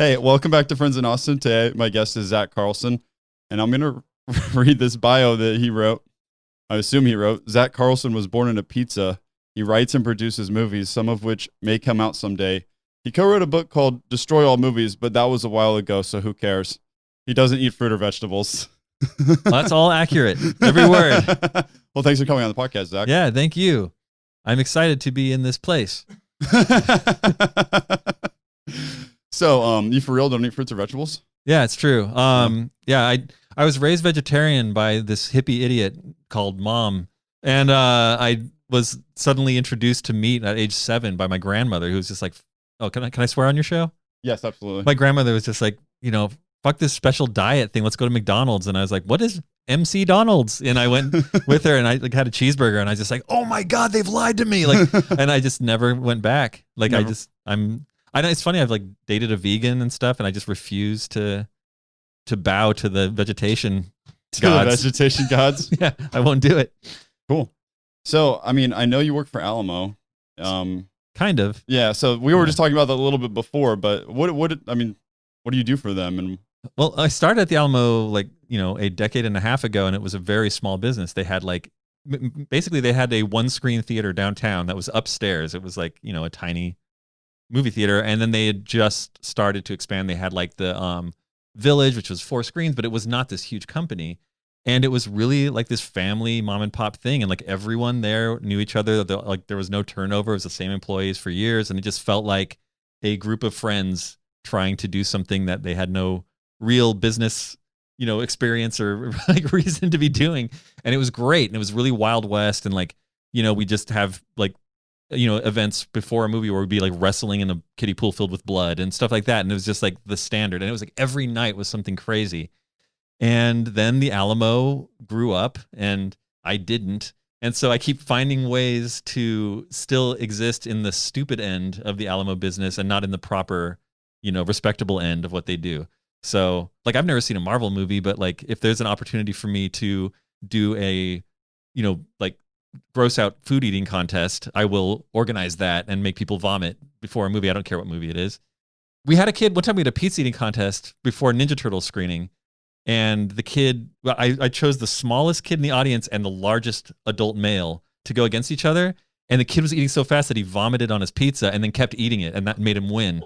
Hey, welcome back to Friends in Austin. Today, my guest is Zack Carlson, and I'm going to read this bio that he wrote. I assume he wrote. Zack Carlson was born in a pizza. He writes and produces movies, some of which may come out someday. He co-wrote a book called Destroy All Movies, but that was a while ago, so who cares? He doesn't eat fruit or vegetables. Well, that's all accurate. Every word. Well, thanks for coming on the podcast, Zack. Yeah, thank you. I'm excited to be in this place. So, you for real don't eat fruits or vegetables? Yeah, it's true. Yeah, I was raised vegetarian by this hippie idiot called Mom, and I was suddenly introduced to meat at age 7 by my grandmother, who was just like, "Oh, can I swear on your show?" Yes, absolutely. My grandmother was just like, fuck this special diet thing. Let's go to McDonald's. And I was like, what is MC Donald's? And I went with her and I had a cheeseburger and I was just like, oh my God, they've lied to me. And I just never went back. Never. I know it's funny. I've dated a vegan and stuff and I just refuse to bow to the vegetation gods. The vegetation gods? Yeah, I won't do it. Cool. So, I mean, I know you work for Alamo. Kind of. Yeah. So we were just talking about that a little bit before, but what do you do for them? And Well, I started at the Alamo a decade and a half ago, and it was a very small business. They had basically they had a one-screen theater downtown that was upstairs. It was a tiny movie theater, and then they had just started to expand. They had the Village, which was 4 screens, but it was not this huge company, and it was really this family mom and pop thing, and everyone there knew each other. There was no turnover. It was the same employees for years, and it just felt like a group of friends trying to do something that they had no real business, experience or reason to be doing. And it was great. And it was really Wild West. And we just have events before a movie where we'd be wrestling in a kiddie pool filled with blood and stuff like that. And it was just the standard. And it was every night was something crazy. And then the Alamo grew up and I didn't. And so I keep finding ways to still exist in the stupid end of the Alamo business and not in the proper respectable end of what they do. So I've never seen a Marvel movie, but if there's an opportunity for me to do a, gross out food eating contest, I will organize that and make people vomit before a movie. I don't care what movie it is. We had a kid, one time we had a pizza eating contest before Ninja Turtles screening. And the kid, I chose the smallest kid in the audience and the largest adult male to go against each other. And the kid was eating so fast that he vomited on his pizza and then kept eating it, and that made him win.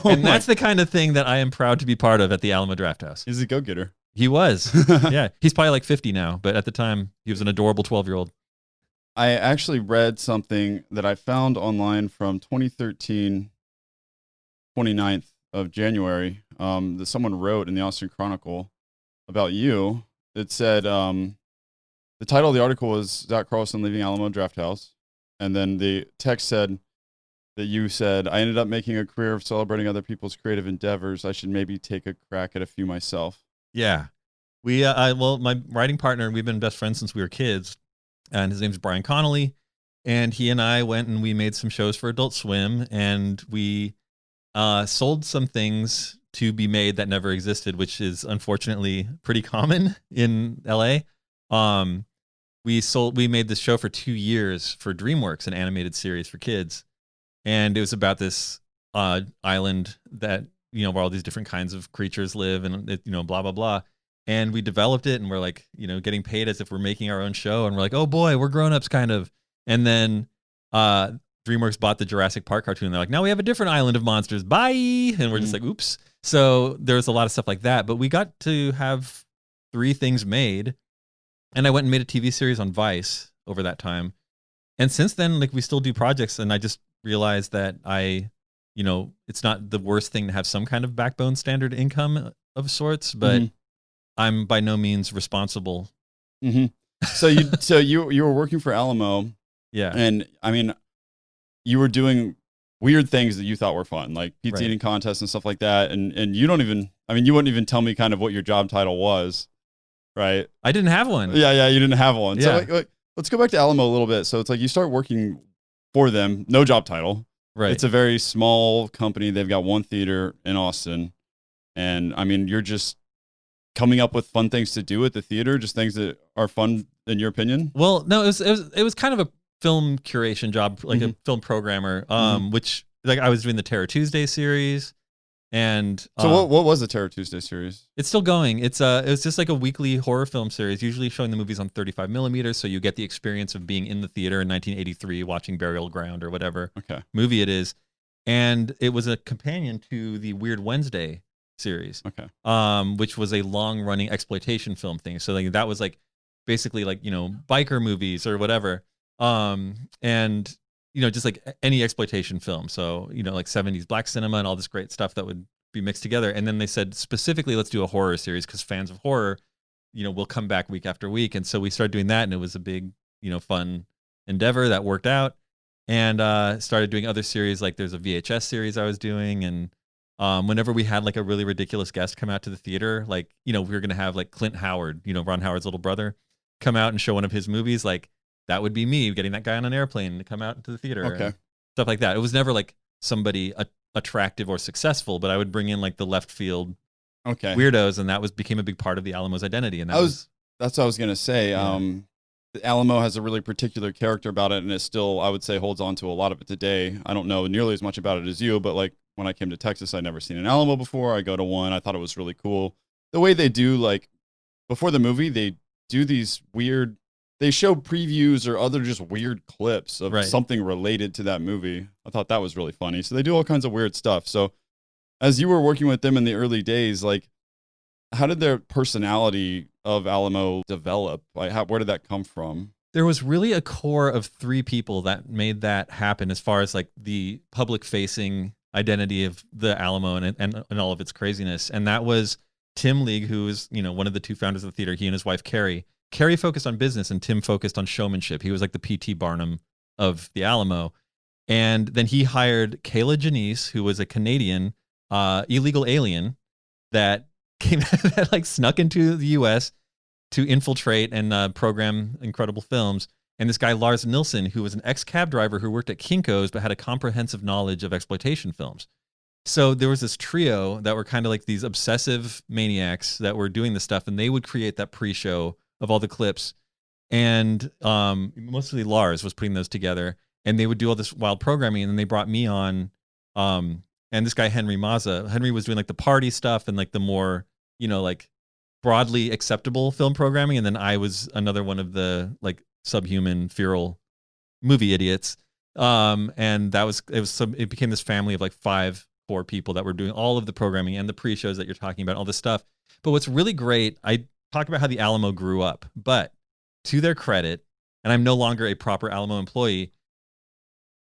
And that's the kind of thing that I am proud to be part of at the Alamo Drafthouse. He's a go-getter. He was. Yeah. He's probably 50 now, but at the time, he was an adorable 12-year-old. I actually read something that I found online from 2013, 29th of January, that someone wrote in the Austin Chronicle about you. It said, the title of the article was Zack Carlson leaving Alamo Drafthouse. And then the text said that you said, I ended up making a career of celebrating other people's creative endeavors. I should maybe take a crack at a few myself. Yeah. My writing partner, we've been best friends since we were kids, and his name's Brian Connolly. And he and I went and we made some shows for Adult Swim, and we sold some things to be made that never existed, which is unfortunately pretty common in LA. We made this show for 2 years for DreamWorks, an animated series for kids. And it was about this island that, where all these different kinds of creatures live and, blah, blah, blah. And we developed it and we're getting paid as if we're making our own show. And we're like, oh boy, we're grown-ups kind of. And then DreamWorks bought the Jurassic Park cartoon. And they're like, now we have a different island of monsters. Bye. And we're just like, oops. So there was a lot of stuff like that. But we got to have 3 things made. And I went and made a TV series on Vice over that time. And since then, we still do projects. And I just realized that it's not the worst thing to have some kind of backbone standard income of sorts, but I'm by no means responsible. Mm-hmm. So you were working for Alamo. Yeah. And I mean, you were doing weird things that you thought were fun, like pizza eating contests and stuff like that. And you wouldn't even tell me kind of what your job title was. Right. I didn't have one. Yeah, you didn't have one. Yeah. So let's go back to Alamo a little bit. So it's you start working for them, no job title. Right. It's a very small company. They've got 1 theater in Austin. And I mean, you're just coming up with fun things to do at the theater, just things that are fun in your opinion? Well, no, it was kind of a film curation job, a film programmer, which I was doing the Terror Tuesday series. And so what was the Terror Tuesday series? It's still going. It was just like a weekly horror film series, usually showing the movies on 35 millimeters, so you get the experience of being in the theater in 1983 watching Burial Ground or whatever movie it is. And it was a companion to the Weird Wednesday series, which was a long-running exploitation film thing. So like that was like basically like, you know, biker movies or whatever, and you know, just like any exploitation film. So, you know, like 70s black cinema and all this great stuff that would be mixed together. And then they said specifically, let's do a horror series because fans of horror, you know, will come back week after week. And so we started doing that, and it was a big, you know, fun endeavor that worked out. And started doing other series, like there's a VHS series I was doing. And whenever we had like a really ridiculous guest come out to the theater, like, you know, we were going to have like Clint Howard, you know, Ron Howard's little brother, come out and show one of his movies. Like that would be me getting that guy on an airplane to come out into the theater. And stuff like that. It was never like somebody attractive or successful, but I would bring in like the left field weirdos, and that became a big part of the Alamo's identity. And that's what I was going to say. The Alamo has a really particular character about it, and it still, I would say, holds on to a lot of it today. I don't know nearly as much about it as you, but like when I came to Texas, I'd never seen an Alamo before. I go to one. I thought it was really cool. The way they do, like, before the movie, they do these weird, they show previews or other just weird clips of something related to that movie. I thought that was really funny. So they do all kinds of weird stuff. So as you were working with them in the early days, like, how did their personality of Alamo develop? Like, where did that come from? There was really a core of 3 people that made that happen as far as like the public facing identity of the Alamo and all of its craziness. And that was Tim League, who is, you know, one of the 2 founders of the theater. He and his wife, Carrie. Carrie focused on business and Tim focused on showmanship. He was like the P.T. Barnum of the Alamo. And then he hired Kayla Janice, who was a Canadian illegal alien that that like snuck into the U.S. to infiltrate and program incredible films. And this guy, Lars Nilsson, who was an ex-cab driver who worked at Kinko's but had a comprehensive knowledge of exploitation films. So there was this trio that were kind of like these obsessive maniacs that were doing this stuff, and they would create that pre-show of all the clips. And mostly Lars was putting those together, and they would do all this wild programming. And then they brought me on, and this guy, Henry Mazza. Henry was doing like the party stuff and like the more, you know, like broadly acceptable film programming. And then I was another one of the like subhuman feral movie idiots. And it became this family of like 4 people that were doing all of the programming and the pre-shows that you're talking about, all this stuff. But what's really great, I talk about how the Alamo grew up, but to their credit, and I'm no longer a proper Alamo employee,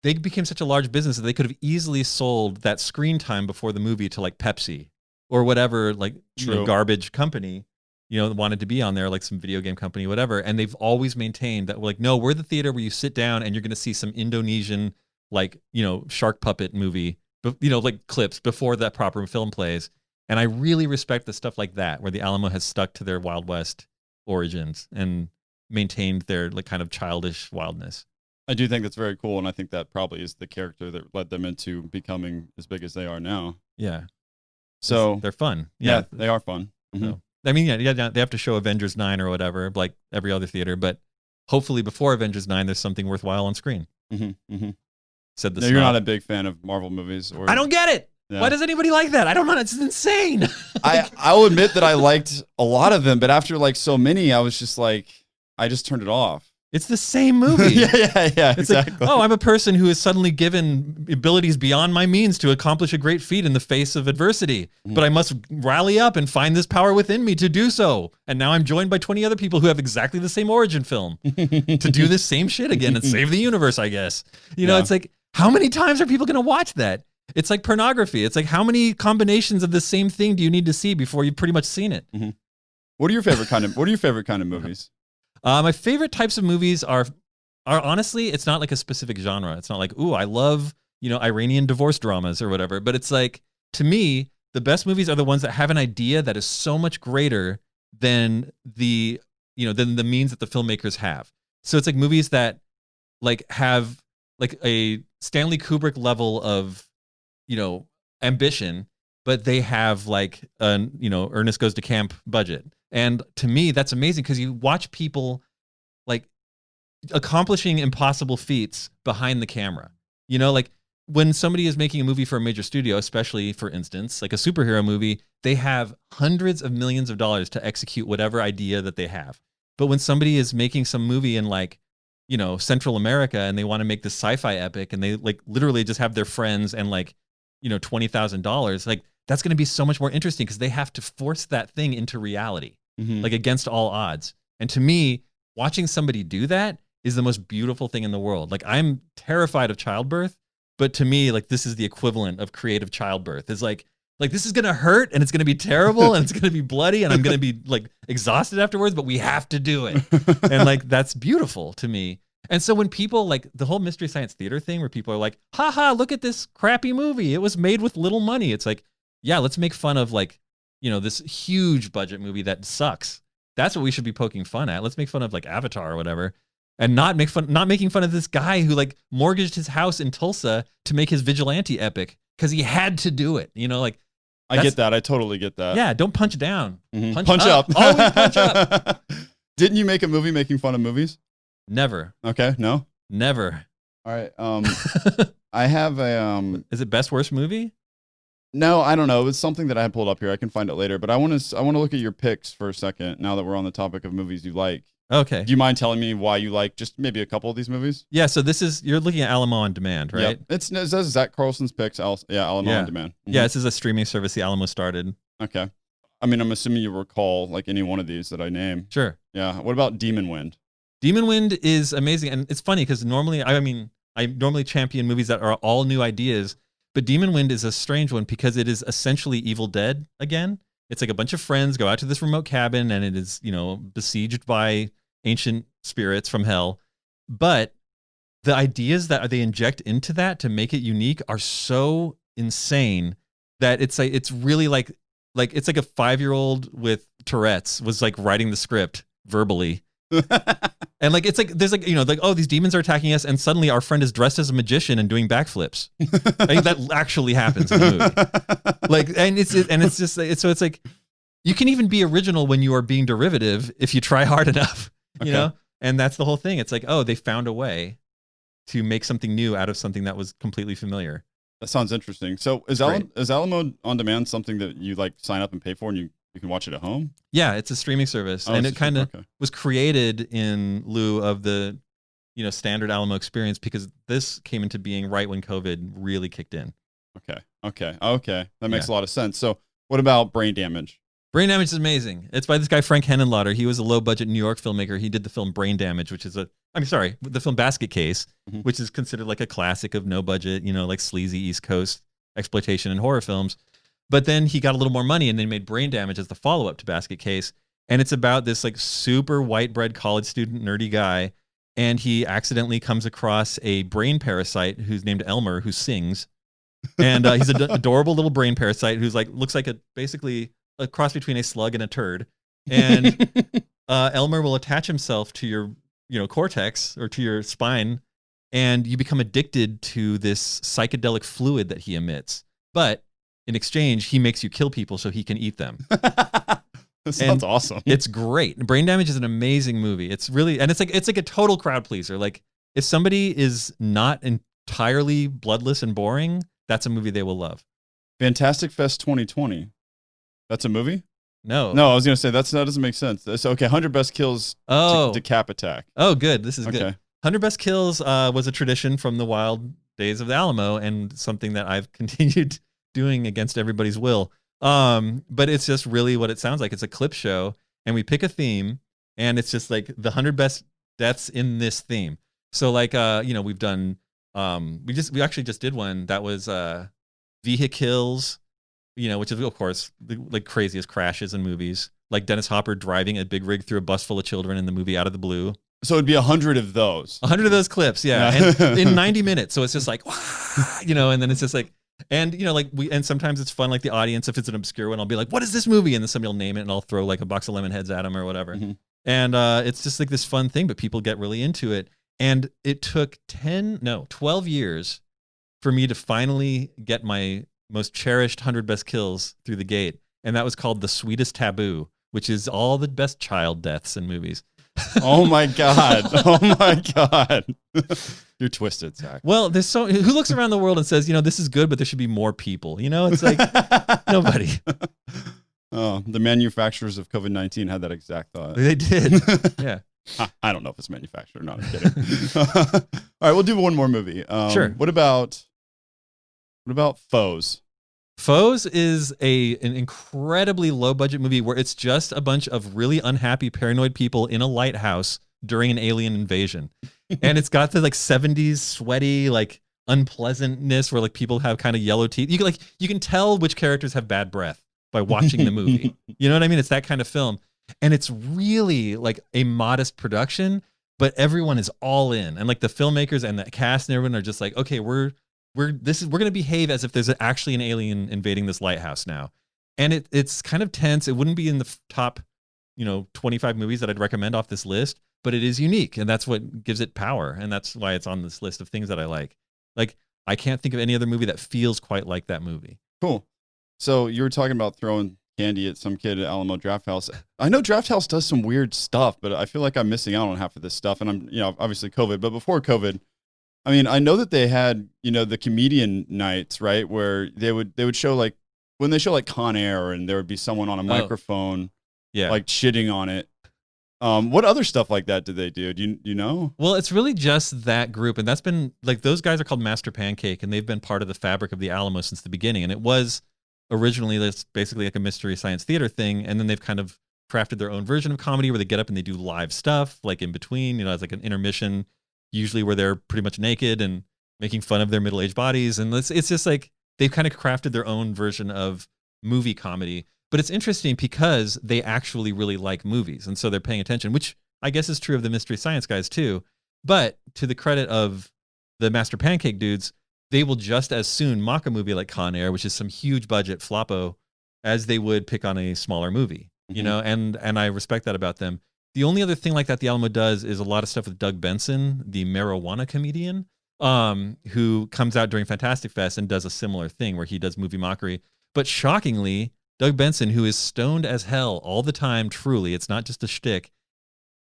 they became such a large business that they could have easily sold that screen time before the movie to like Pepsi or whatever, like, you know, garbage company, you know, wanted to be on there, like some video game company, whatever. And they've always maintained that, like, no, we're the theater where you sit down and you're going to see some Indonesian, like, you know, shark puppet movie, but, you know, like clips before that proper film plays. And I really respect the stuff like that, where the Alamo has stuck to their Wild West origins and maintained their like kind of childish wildness. I do think that's very cool, and I think that probably is the character that led them into becoming as big as they are now. Yeah. So they're fun. Yeah, they are fun. Mm-hmm. So, I mean, yeah, they have to show Avengers 9 or whatever, like every other theater, but hopefully before Avengers 9, there's something worthwhile on screen. Mm-hmm. Mm-hmm. Said the no, you're not a big fan of Marvel movies. Or I don't get it. Yeah. Why does anybody like that? I don't know. It's insane. I'll admit that I liked a lot of them, but after like so many, I was just like, I just turned it off. It's the same movie. yeah, it's exactly. Like, oh, I'm a person who is suddenly given abilities beyond my means to accomplish a great feat in the face of adversity. But I must rally up and find this power within me to do so. And now I'm joined by 20 other people who have exactly the same origin film to do this same shit again and save the universe, I guess. You know, it's like, how many times are people going to watch that? It's like pornography. It's like, how many combinations of the same thing do you need to see before you've pretty much seen it? Mm-hmm. What are your favorite kind of movies? My favorite types of movies are honestly, it's not like a specific genre. It's not like, ooh, I love, you know, Iranian divorce dramas or whatever. But it's like, to me, the best movies are the ones that have an idea that is so much greater than the means that the filmmakers have. So it's like movies that like have like a Stanley Kubrick level of, you know, ambition, but they have like Ernest Goes to Camp budget. And to me, that's amazing because you watch people like accomplishing impossible feats behind the camera. You know, like when somebody is making a movie for a major studio, especially for instance, like a superhero movie, they have hundreds of millions of dollars to execute whatever idea that they have. But when somebody is making some movie in like, Central America and they want to make this sci-fi epic and they like literally just have their friends and like, $20,000, like that's going to be so much more interesting because they have to force that thing into reality, like against all odds. And to me, watching somebody do that is the most beautiful thing in the world. Like I'm terrified of childbirth, but to me, like this is the equivalent of creative childbirth. It's like this is gonna hurt and it's gonna be terrible and it's gonna be bloody and I'm gonna be like exhausted afterwards, but we have to do it. And like that's beautiful to me. And so when people like the whole Mystery Science Theater thing where people are like, haha, look at this crappy movie. It was made with little money. It's like, yeah, let's make fun of like, this huge budget movie that sucks. That's what we should be poking fun at. Let's make fun of like Avatar or whatever. And not making fun of this guy who like mortgaged his house in Tulsa to make his vigilante epic because he had to do it. Like I get that. I totally get that. Yeah, don't punch down. Punch up. Always punch up. Didn't you make a movie making fun of movies? Never. Okay, no? Never. All right. I have a Is it best worst movie? No, I don't know. It's something that I had pulled up here. I can find it later, but I want to look at your picks for a second now that we're on the topic of movies you like. Okay. Do you mind telling me why you like just maybe a couple of these movies? Yeah, so you're looking at Alamo On Demand, right? Yep. It says Zack Carlson's picks. Alamo On Demand. Yeah, this is a streaming service the Alamo started. Okay. I mean, I'm assuming you recall like any one of these that I name. Sure. Yeah. What about Demon Wind? Demon Wind is amazing, and it's funny because normally, I normally champion movies that are all new ideas, but Demon Wind is a strange one because it is essentially Evil Dead again. It's like a bunch of friends go out to this remote cabin, and it is, besieged by ancient spirits from hell. But the ideas that they inject into that to make it unique are so insane that it's really like it's like a 5-year-old with Tourette's was like writing the script verbally. And like it's like there's like like, oh, these demons are attacking us and suddenly our friend is dressed as a magician and doing backflips. Like that actually happens in the movie. Like and it's just so it's like you can even be original when you are being derivative if you try hard enough, you know? And that's the whole thing. It's like, oh, they found a way to make something new out of something that was completely familiar. That sounds interesting. So is Alamo On Demand something that you like sign up and pay for and you can watch it at home? Yeah, it's a streaming service, and it kind of was created in lieu of the, standard Alamo experience because this came into being right when COVID really kicked in. Okay. That makes a lot of sense. So what about Brain Damage? Brain Damage is amazing. It's by this guy, Frank Henenlotter. He was a low-budget New York filmmaker. He did the film Brain Damage, which is the film Basket Case, which is considered like a classic of no budget, like sleazy East Coast exploitation and horror films. But then he got a little more money and then made Brain Damage as the follow-up to Basket Case. And it's about this like super white bread college student, nerdy guy. And he accidentally comes across a brain parasite who's named Elmer, who sings. And he's an adorable little brain parasite who's like, looks like basically a cross between a slug and a turd. And Elmer will attach himself to your, cortex or to your spine. And you become addicted to this psychedelic fluid that he emits. But in exchange, he makes you kill people so he can eat them. That sounds awesome. It's great. Brain Damage is an amazing movie. It's really, and it's like a total crowd pleaser. Like if somebody is not entirely bloodless and boring, that's a movie they will love. Fantastic Fest 2020. That's a movie? No, I was gonna say that doesn't make sense. So 100 Best Kills. Decap Attack. Oh, good. This is good. 100 Best Kills was a tradition from the wild days of the Alamo and something that I've continued doing against everybody's will. But it's just really what it sounds like. It's a clip show and we pick a theme and it's just like the 100 best deaths in this theme. So like, we've done, we actually just did one that was, vehicles, which is of course the like craziest crashes in movies, like Dennis Hopper driving a big rig through a bus full of children in the movie Out of the Blue. So it'd be 100 of those. 100 of those clips. Yeah. And in 90 minutes. So it's just like, and then it's just like, and and sometimes it's fun, like the audience, if it's an obscure one, I'll be like, what is this movie? And then somebody will name it and I'll throw like a box of lemon heads at them or whatever. And it's just like this fun thing, but people get really into it. And it took 12 years for me to finally get my most cherished 100 best kills through the gate. And that was called The Sweetest Taboo, which is all the best child deaths in movies. Oh my God. Oh my God. You're twisted, Zach. Well, there's who looks around the world and says, this is good, but there should be more people. It's like nobody. Oh, the manufacturers of COVID-19 had that exact thought. They did. Yeah. I don't know if it's manufactured or not. I'm kidding. All right, we'll do one more movie. Sure. What about Foes? Foes is an incredibly low budget movie where it's just a bunch of really unhappy, paranoid people in a lighthouse during an alien invasion. And it's got the 70s sweaty, unpleasantness where people have kind of yellow teeth. You can tell which characters have bad breath by watching the movie. You know what I mean? It's that kind of film. And it's really a modest production, but everyone is all in. And the filmmakers and the cast and everyone are just okay, we're going to behave as if there's actually an alien invading this lighthouse now. And it's kind of tense. It wouldn't be in the top, 25 movies that I'd recommend off this list, but it is unique, and that's what gives it power, and that's why it's on this list of things that I like. I can't think of any other movie that feels quite like that movie. Cool. So you were talking about throwing candy at some kid at Alamo Drafthouse. I know Drafthouse does some weird stuff, but I feel like I'm missing out on half of this stuff, and I'm, obviously COVID, but before COVID, I mean, I know that they had, the comedian nights, right? Where they would show when they show Con Air, and there would be someone on a microphone, shitting on it. What other stuff like that did they do? Do you know? Well, it's really just that group, and that's been those guys are called Master Pancake, and they've been part of the fabric of the Alamo since the beginning. And it was originally this basically a mystery science theater thing, and then they've kind of crafted their own version of comedy where they get up and they do live stuff in between, as an intermission, usually where they're pretty much naked and making fun of their middle-aged bodies. And it's just they've kind of crafted their own version of movie comedy. But it's interesting because they actually really like movies, and so they're paying attention, which I guess is true of the Mystery Science guys too. But to the credit of the Master Pancake dudes, they will just as soon mock a movie like Con Air, which is some huge budget floppo, as they would pick on a smaller movie, and I respect that about them. The only other thing like that the Alamo does is a lot of stuff with Doug Benson, the marijuana comedian, who comes out during Fantastic Fest and does a similar thing where he does movie mockery. But shockingly, Doug Benson, who is stoned as hell all the time, truly, it's not just a shtick,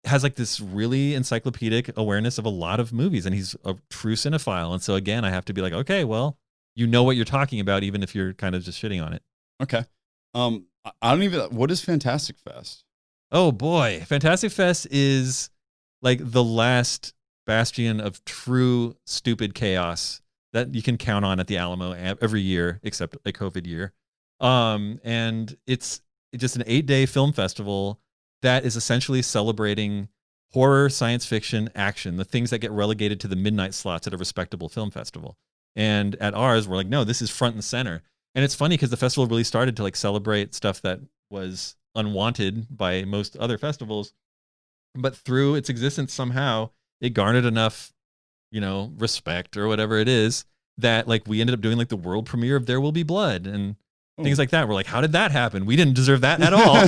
has this really encyclopedic awareness of a lot of movies, and he's a true cinephile. And so again, I have to be okay, well, you know what you're talking about, even if you're kind of just shitting on it. Okay. What is Fantastic Fest? Oh boy. Fantastic Fest is the last bastion of true stupid chaos that you can count on at the Alamo every year, except a COVID year. And it's just an 8-day film festival that is essentially celebrating horror, science fiction, action, the things that get relegated to the midnight slots at a respectable film festival. And at ours, we're no, this is front and center. And it's funny because the festival really started to celebrate stuff that was unwanted by most other festivals, but through its existence, somehow it garnered enough, respect or whatever it is that we ended up doing the world premiere of There Will Be Blood and things like that. We're how did that happen? We didn't deserve that at all.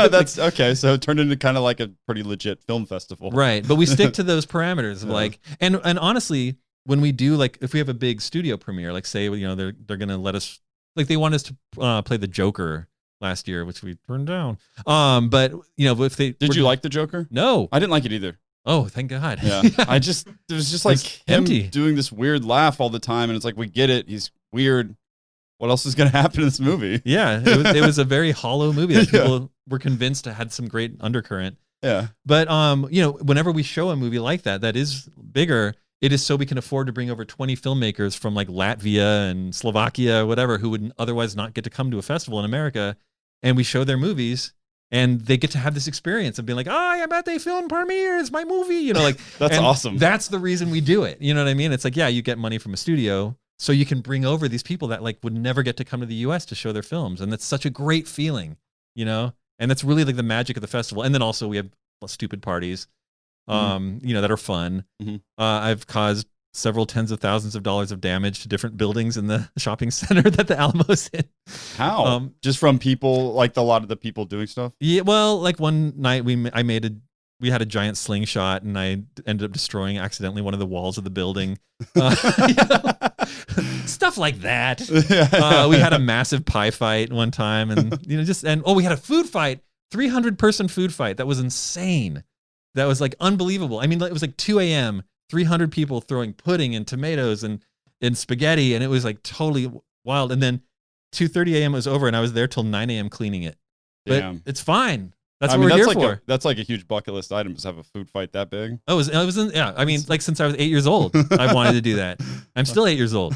That's okay. So it turned into kind of a pretty legit film festival. Right. But we stick to those parameters of and honestly, when we do if we have a big studio premiere, say, they're going to let us, they want us to play the Joker last year, which we turned down. But if they did you like the Joker? No, I didn't like it either. Oh, thank God. Yeah. It was just him empty. Doing this weird laugh all the time. And it's we get it. He's weird. What else is going to happen in this movie? Yeah, it was a very hollow movie that people were convinced had some great undercurrent. Yeah. But whenever we show a movie like that is bigger, it is so we can afford to bring over 20 filmmakers from Latvia and Slovakia, whatever, who would otherwise not get to come to a festival in America, and we show their movies, and they get to have this experience of being oh, I'm at the film premiere, it's my movie, That's awesome. That's the reason we do it. You know what I mean? It's yeah, you get money from a studio, so you can bring over these people that would never get to come to the US to show their films. And that's such a great feeling, and that's really the magic of the festival. And then also we have stupid parties, that are fun. Mm-hmm. I've caused several tens of thousands of dollars of damage to different buildings in the shopping center that the Alamo's in. How? Just from people, a lot of the people doing stuff? Yeah, well, one night we had a giant slingshot, and I ended up destroying accidentally one of the walls of the building. Stuff like that. We had a massive pie fight one time, and we had a food fight, 300-person food fight that was insane. that was like unbelievable. I mean, it was like 2 a.m., 300 people throwing pudding and tomatoes and spaghetti, and it was like totally wild. And then 2:30 a.m. it was over, and I was there till 9 a.m. cleaning it. But Damn. it's fine. That's what mean, we're here like for. That's like a huge bucket list item, to have a food fight that big. Oh, yeah. I mean, like since I was 8 years old, I wanted to do that. I'm still 8 years old.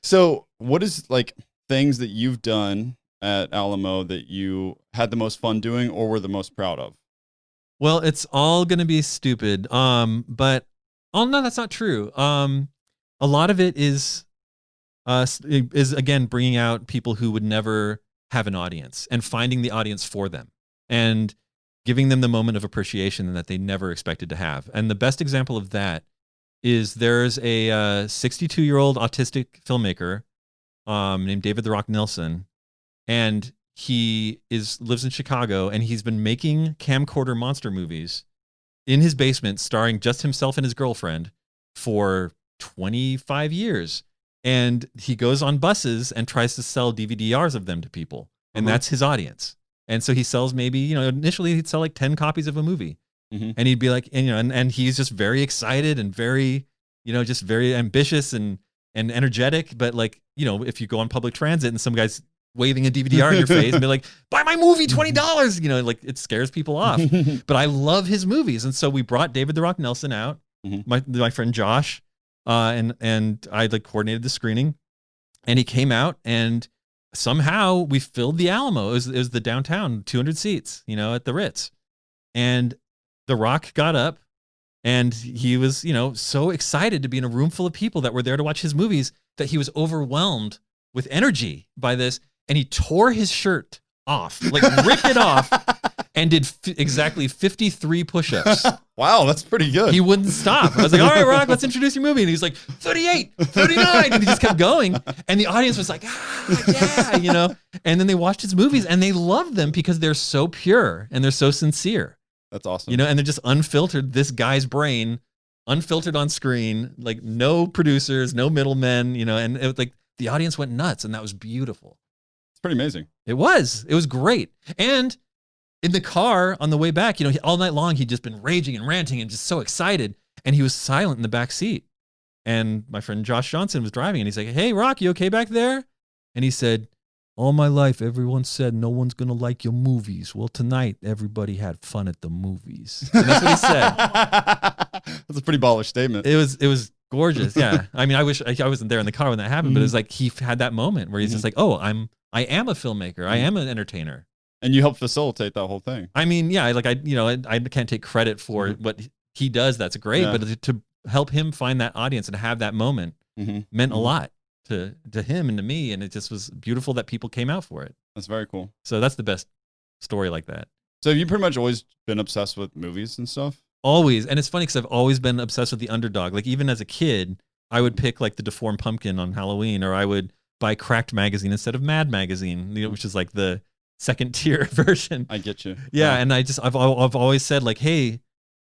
So what is like things that you've done at Alamo that you had the most fun doing or were the most proud of? Well, it's all going to be stupid. But oh no, that's not true. A lot of it is again bringing out people who would never have an audience and finding the audience for them and giving them the moment of appreciation that they never expected to have. And the best example of that is there's a 62-year-old autistic filmmaker named David "The Rock" Nelson, and he lives in Chicago, and he's been making camcorder monster movies in his basement starring just himself and his girlfriend for 25 years. And he goes on buses and tries to sell DVD-Rs of them to people. And that's his audience. And so he sells maybe, initially he'd sell like 10 copies of a movie. And he'd be like, and he's just very excited and very, just very ambitious and energetic. But like, if you go on public transit and some guy's waving a DVD-R in your face and be like, buy my movie, $20, like it scares people off. But I love his movies. And so we brought David "The Rock" Nelson out, my friend Josh, and I like coordinated the screening, and he came out, and somehow we filled the Alamo. It was the downtown 200 seats, at the Ritz. And The Rock got up, and he was, so excited to be in a room full of people that were there to watch his movies that he was overwhelmed with energy by this. And he tore his shirt off, like ripped it off, and did exactly 53 push-ups. Wow, that's pretty good. He wouldn't stop. I was like, all right, Rock, let's introduce your movie. And he's like, 38, 39. And he just kept going. And the audience was like, yeah, And then they watched his movies, and they loved them because they're so pure and they're so sincere. That's awesome. And they're just unfiltered, this guy's brain, unfiltered on screen, like no producers, no middlemen, and it was like the audience went nuts, and that was beautiful. It's pretty amazing. It was great. And in the car on the way back, all night long, he'd just been raging and ranting and just so excited. And he was silent in the back seat. And my friend Josh Johnson was driving, and he's like, hey, Rock, you okay back there? And he said, all my life, everyone said no one's going to like your movies. Well, tonight, everybody had fun at the movies. And that's what he said. That's a pretty baller statement. It was gorgeous. Yeah. I mean, I wish I wasn't there in the car when that happened, but it was like he had that moment where he's just like, oh, I am a filmmaker. I am an entertainer. And you helped facilitate that whole thing. I mean, yeah, I can't take credit for what he does. That's great. Yeah. But to help him find that audience and have that moment meant a lot to him and to me. And it just was beautiful that people came out for it. That's very cool. So that's the best story like that. So have you pretty much always been obsessed with movies and stuff? Always. And it's funny because I've always been obsessed with the underdog. Like even as a kid, I would pick like the deformed pumpkin on Halloween, or I would buy Cracked magazine instead of Mad magazine, which is like the second tier version. I get you. Yeah. And I've always said like, hey,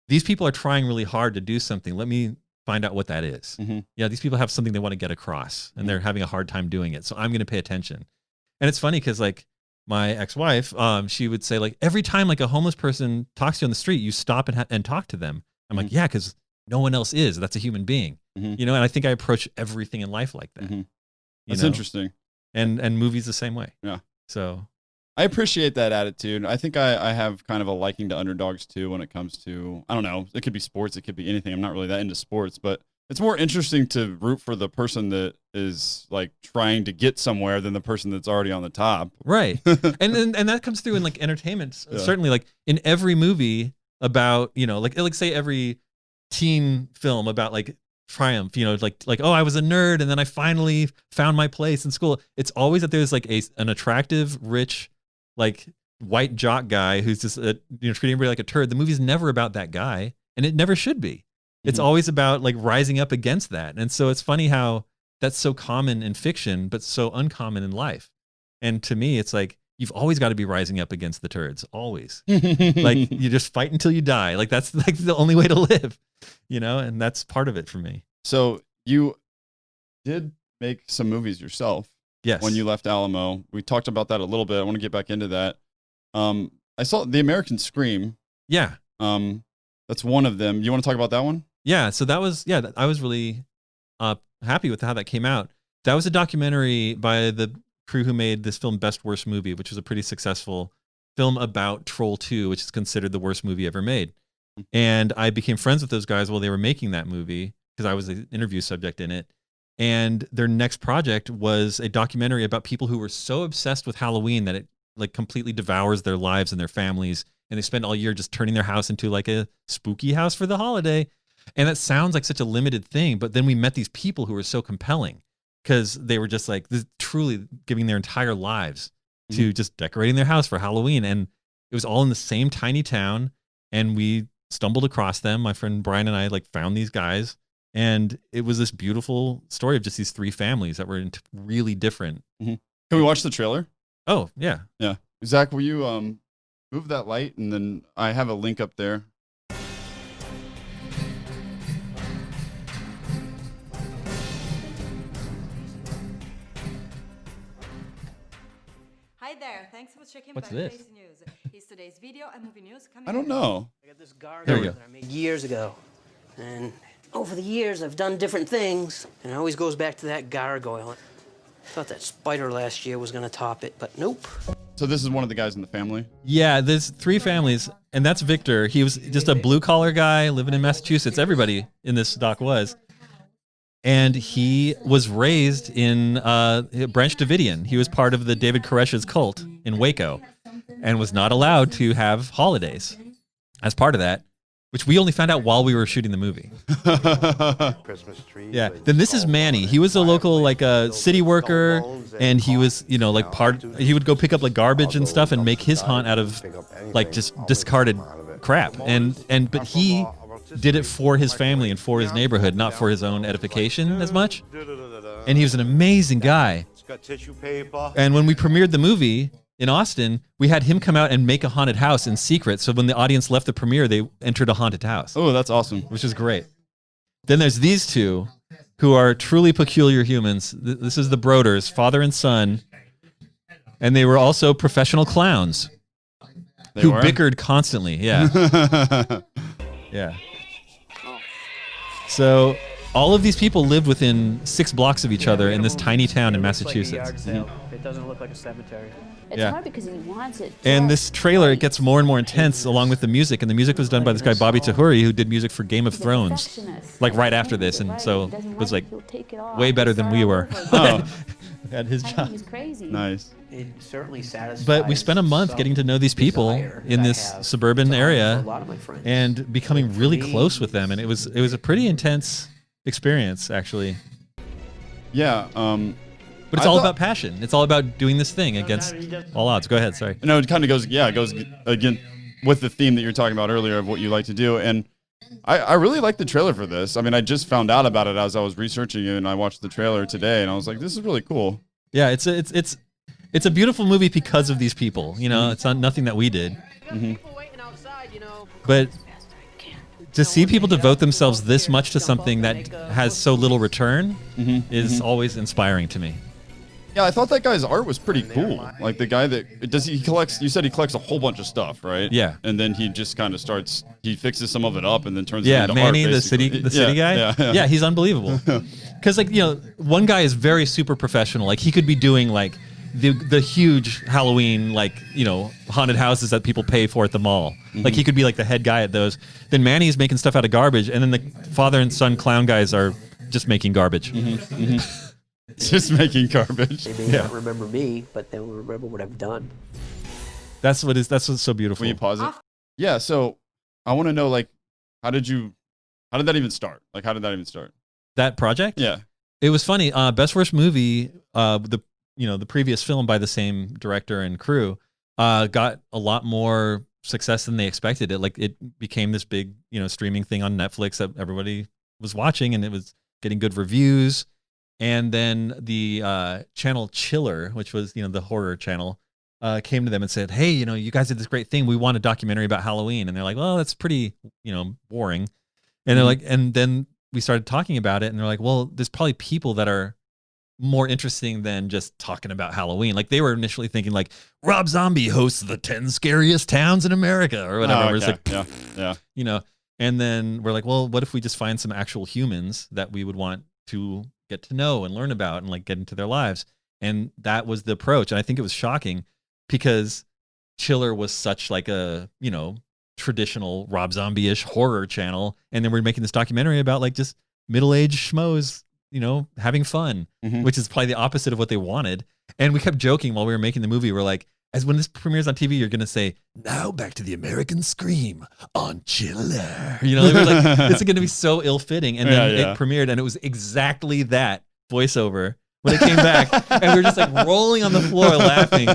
these people are trying really hard to do something. Let me find out what that is. Yeah. These people have something they want to get across, and they're having a hard time doing it. So I'm going to pay attention. And it's funny because like my ex-wife, she would say like, every time like a homeless person talks to you on the street, you stop and talk to them. I'm like, yeah, because no one else is. That's a human being. And I think I approach everything in life like that. That's interesting. And movies the same way. Yeah. So I appreciate that attitude. I think I have kind of a liking to underdogs too when it comes to, I don't know, it could be sports, it could be anything. I'm not really that into sports, but it's more interesting to root for the person that is like trying to get somewhere than the person that's already on the top. Right. and that comes through in like entertainment. Yeah. Certainly like in every movie about, like say every teen film about like triumph, like, oh, I was a nerd and then I finally found my place in school. It's always that there's like an attractive, rich, like white jock guy who's just treating everybody like a turd. The movie's never about that guy, and it never should be. It's always about like rising up against that. And so it's funny how that's so common in fiction, but so uncommon in life. And to me, it's like, you've always got to be rising up against the turds, always. Like you just fight until you die. Like that's like the only way to live, and that's part of it for me. So you did make some movies yourself. Yes. When you left Alamo. We talked about that a little bit. I want to get back into that. I saw The American Scream. Yeah. That's one of them. You want to talk about that one? Yeah. So that was I was really happy with how that came out. That was a documentary by the crew who made this film Best Worst Movie, which was a pretty successful film about Troll 2, which is considered the worst movie ever made. And I became friends with those guys while they were making that movie because I was an interview subject in it. And their next project was a documentary about people who were so obsessed with Halloween that it like completely devours their lives and their families. And they spend all year just turning their house into like a spooky house for the holiday. And that sounds like such a limited thing. But then we met these people who were so compelling because they were just like truly giving their entire lives to just decorating their house for Halloween. And it was all in the same tiny town. And we stumbled across them. My friend Brian and I like found these guys. And it was this beautiful story of just these three families that were really different. Can we watch the trailer? Oh, yeah. Yeah. Zach, will you move that light? And then I have a link up there. Hi there. Thanks for checking What's Backface this? News. Here's today's video and movie news coming I don't up. know. I got this gargoyle There we go. that I made years ago. And over the years, I've done different things. And it always goes back to that gargoyle. I thought that spider last year was going to top it, but nope. So this is one of the guys in the family. Yeah, there's three families, and that's Victor. He was just a blue-collar guy living in Massachusetts. Everybody in this doc was. And he was raised in Branch Davidian. He was part of the David Koresh's cult in Waco and was not allowed to have holidays as part of that, which we only found out while we were shooting the movie. Christmas tree. Yeah. Then this is Manny. He was a local like a city worker, and he was like he would go pick up like garbage and stuff and make his haunt out of like just discarded crap. But he did it for his family and for his neighborhood, not for his own edification as much. And he was an amazing guy. It's got tissue paper. And when we premiered the movie in Austin, we had him come out and make a haunted house in secret. So when the audience left the premiere, they entered a haunted house. Oh, that's awesome. Which is great. Then there's these two who are truly peculiar humans. This is the Broders, father and son. And they were also professional clowns who bickered constantly. Yeah. Yeah. So all of these people lived within 6 blocks of each other in this tiny town in Massachusetts. It doesn't look like a cemetery. It's hard because he wants it. And this trailer, it gets more and more intense along with the music. And the music was done by this guy, Bobby Tahuri, who did music for Game of Thrones, like right after this. And so it was like way better than we were at his job. Nice. It certainly satisfies. But we spent a month getting to know these people in this suburban area and becoming really close with them. And it was a pretty intense experience, actually. Yeah. But it's all about passion. It's all about doing this thing against all odds. Go ahead. Sorry. No, it kind of goes again with the theme that you were talking about earlier of what you like to do. And I really like the trailer for this. I mean, I just found out about it as I was researching it, and I watched the trailer today, and I was like, this is really cool. Yeah, it's a beautiful movie because of these people. You know, it's not nothing that we did. But to see people devote themselves this much to something that has so little return is always inspiring to me. Yeah, I thought that guy's art was pretty cool. Like the guy he collects. You said he collects a whole bunch of stuff, right? Yeah. And then he just kind of he fixes some of it up and then turns it Yeah, into Manny, art, the city guy. Yeah, he's unbelievable. Because one guy is very super professional. Like he could be doing like the huge Halloween haunted houses that people pay for at the mall. Like he could be like the head guy at those. Then Manny's making stuff out of garbage, and then the father and son clown guys are just making garbage. Just making garbage. They may not remember me, but they'll remember what I've done. That's what's so beautiful. Will you pause it? Yeah. So I want to know, like, how did that even start? Like, how did that even start? That project? Yeah. It was funny. Best Worst Movie, the previous film by the same director and crew, got a lot more success than they expected. It became this big, streaming thing on Netflix that everybody was watching, and it was getting good reviews. And then the channel Chiller, which was the horror channel, came to them and said, "Hey, you guys did this great thing. We want a documentary about Halloween." And they're like, "Well, that's pretty, boring." And they're like, and then we started talking about it, and they're like, "Well, there's probably people that are more interesting than just talking about Halloween. Like they were initially thinking like Rob Zombie hosts the 10 scariest towns in America or whatever. Oh, Where it's like, yeah. you know, and then we're like, well, what if we just find some actual humans that we would want to get to know and learn about and like get into their lives? And that was the approach. And I think it was shocking because Chiller was such like a, you know, traditional Rob Zombie-ish horror channel. And then we're making this documentary about like just middle-aged schmoes, you know, having fun, which is probably the opposite of what they wanted. And we kept joking while we were making the movie. We're like, as when this premieres on TV, you're going to say, now back to the American Scream on Chiller. You know, we're like, it's going to be so ill-fitting. And then it premiered and it was exactly that voiceover when it came back. And we were just like rolling on the floor laughing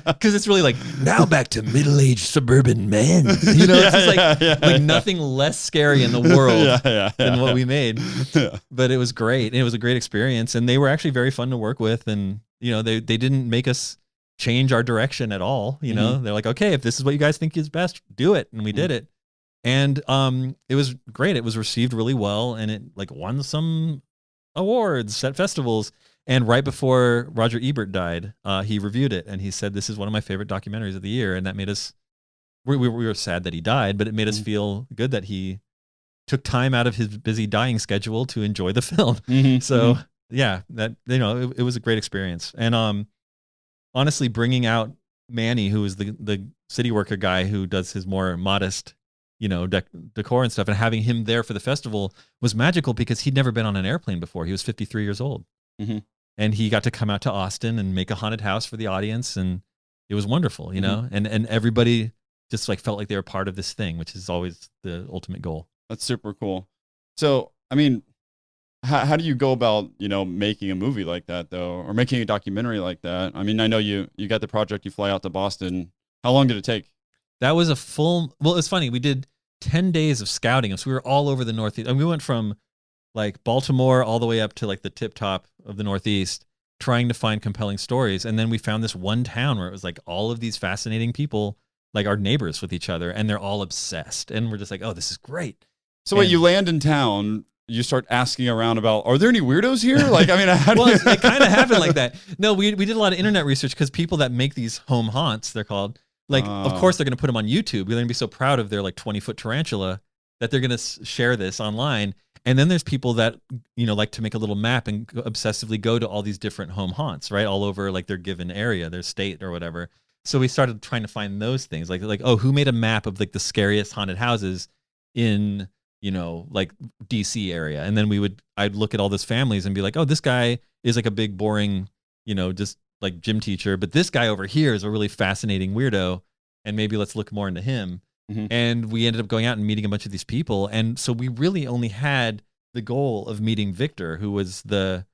because it's really like, now back to middle-aged suburban men. You know, it's just like nothing less scary in the world than what we made. But it was great. And it was a great experience. And they were actually very fun to work with. And, you know, they didn't make us change our direction at all. You know, they're like, okay, if this is what you guys think is best, do it. And we did it. And it was great. It was received really well. And it like won some awards at festivals. And right before Roger Ebert died, he reviewed it and he said, this is one of my favorite documentaries of the year. And that made us, we were sad that he died, but it made us feel good that he took time out of his busy dying schedule to enjoy the film. So yeah, that, you know, it was a great experience. And honestly, bringing out Manny, who is the city worker guy who does his more modest, you know, decor and stuff, and having him there for the festival was magical because he'd never been on an airplane before. He was 53 years old. And he got to come out to Austin and make a haunted house for the audience. And it was wonderful, you know, and everybody just like felt like they were part of this thing, which is always the ultimate goal. That's super cool. So, I mean, how do you go about, you know, making a movie like that though, or making a documentary like that? I mean, I know you got the project, you fly out to Boston. How long did it take? That was a full, well, it's funny. We did 10 days of scouting. So we were all over the Northeast. And we went from like Baltimore all the way up to like the tip top of the Northeast, trying to find compelling stories. And then we found this one town where it was like all of these fascinating people, like our neighbors with each other, and they're all obsessed. And we're just like, oh, this is great. So when you land in town, you start asking around about, are there any weirdos here? Like, I mean, it kind of happened like that. No, we did a lot of internet research because people that make these home haunts, they're called, like, of course they're going to put them on YouTube. They're going to be so proud of their like 20-foot tarantula that they're going to share this online. And then there's people that, you know, like to make a little map and obsessively go to all these different home haunts, right? All over like their given area, their state or whatever. So we started trying to find those things like, oh, who made a map of like the scariest haunted houses in, you know, like DC area. And then I'd look at all those families and be like, oh, this guy is like a big, boring, you know, just like gym teacher. But this guy over here is a really fascinating weirdo. And maybe let's look more into him. And we ended up going out and meeting a bunch of these people. And so we really only had the goal of meeting Victor, who was the,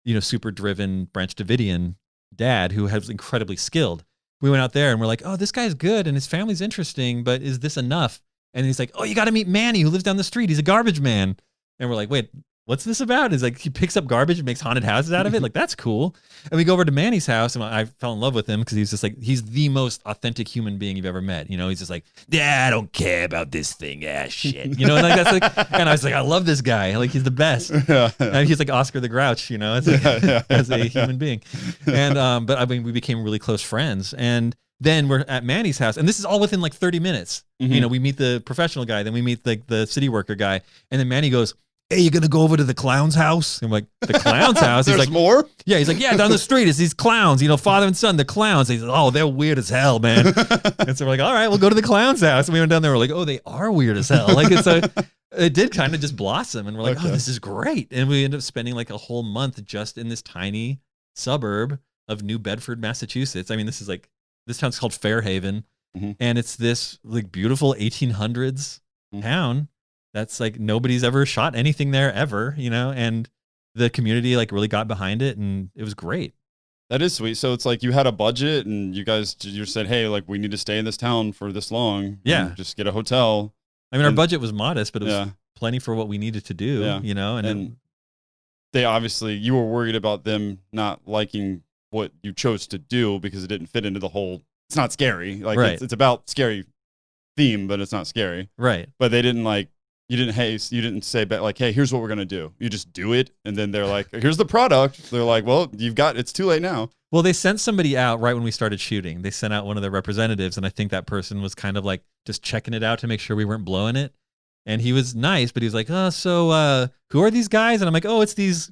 you know, super driven Branch Davidian dad who was incredibly skilled. We went out there and we're like, oh, this guy's good and his family's interesting, but is this enough? And he's like, oh, you got to meet Manny, who lives down the street. He's a garbage man. And we're like, wait, what's this about? He's like, he picks up garbage and makes haunted houses out of it. Like, that's cool. And we go over to Manny's house and I fell in love with him because he's just like, he's the most authentic human being you've ever met. You know, he's just like, yeah, I don't care about this thing. Ah, shit. You know, and like, that's like, and I was like, I love this guy. Like, he's the best. And he's like Oscar the Grouch, you know, as a human being. And, but I mean, we became really close friends. And then we're at Manny's house, and this is all within like 30 minutes. You know, we meet the professional guy, then we meet like the city worker guy, and then Manny goes, hey, you gonna go over to the clown's house? And I'm like, the clown's house? He's like, more? Yeah, he's like, yeah, down the street, it's these clowns, you know, father and son, the clowns. He's like, oh, they're weird as hell, man. And so we're like, all right, we'll go to the clown's house. And we went down there, we're like, oh, they are weird as hell. Like, it's it did kind of just blossom, and we're like, oh, this is great. And we ended up spending like a whole month just in this tiny suburb of New Bedford, Massachusetts. I mean, this town's called Fairhaven, and it's this like beautiful 1800s town that's like nobody's ever shot anything there ever, you know, and the community like really got behind it, and it was great. That is sweet. So it's like you had a budget and you said, hey, like we need to stay in this town for this long. Yeah. Just get a hotel. I mean, our budget was modest, but it was plenty for what we needed to do, you know, and they obviously, you were worried about them not liking what you chose to do because it didn't fit into the whole, it's not scary. Like it's about scary theme, but it's not scary. Right. But they didn't like, You didn't say back like, hey, here's what we're gonna do. You just do it, and then they're like, here's the product. They're like, well, it's too late now. Well, they sent somebody out right when we started shooting. They sent out one of their representatives, and I think that person was kind of like just checking it out to make sure we weren't blowing it. And he was nice, but he was like, oh, so who are these guys? And I'm like, oh, it's these,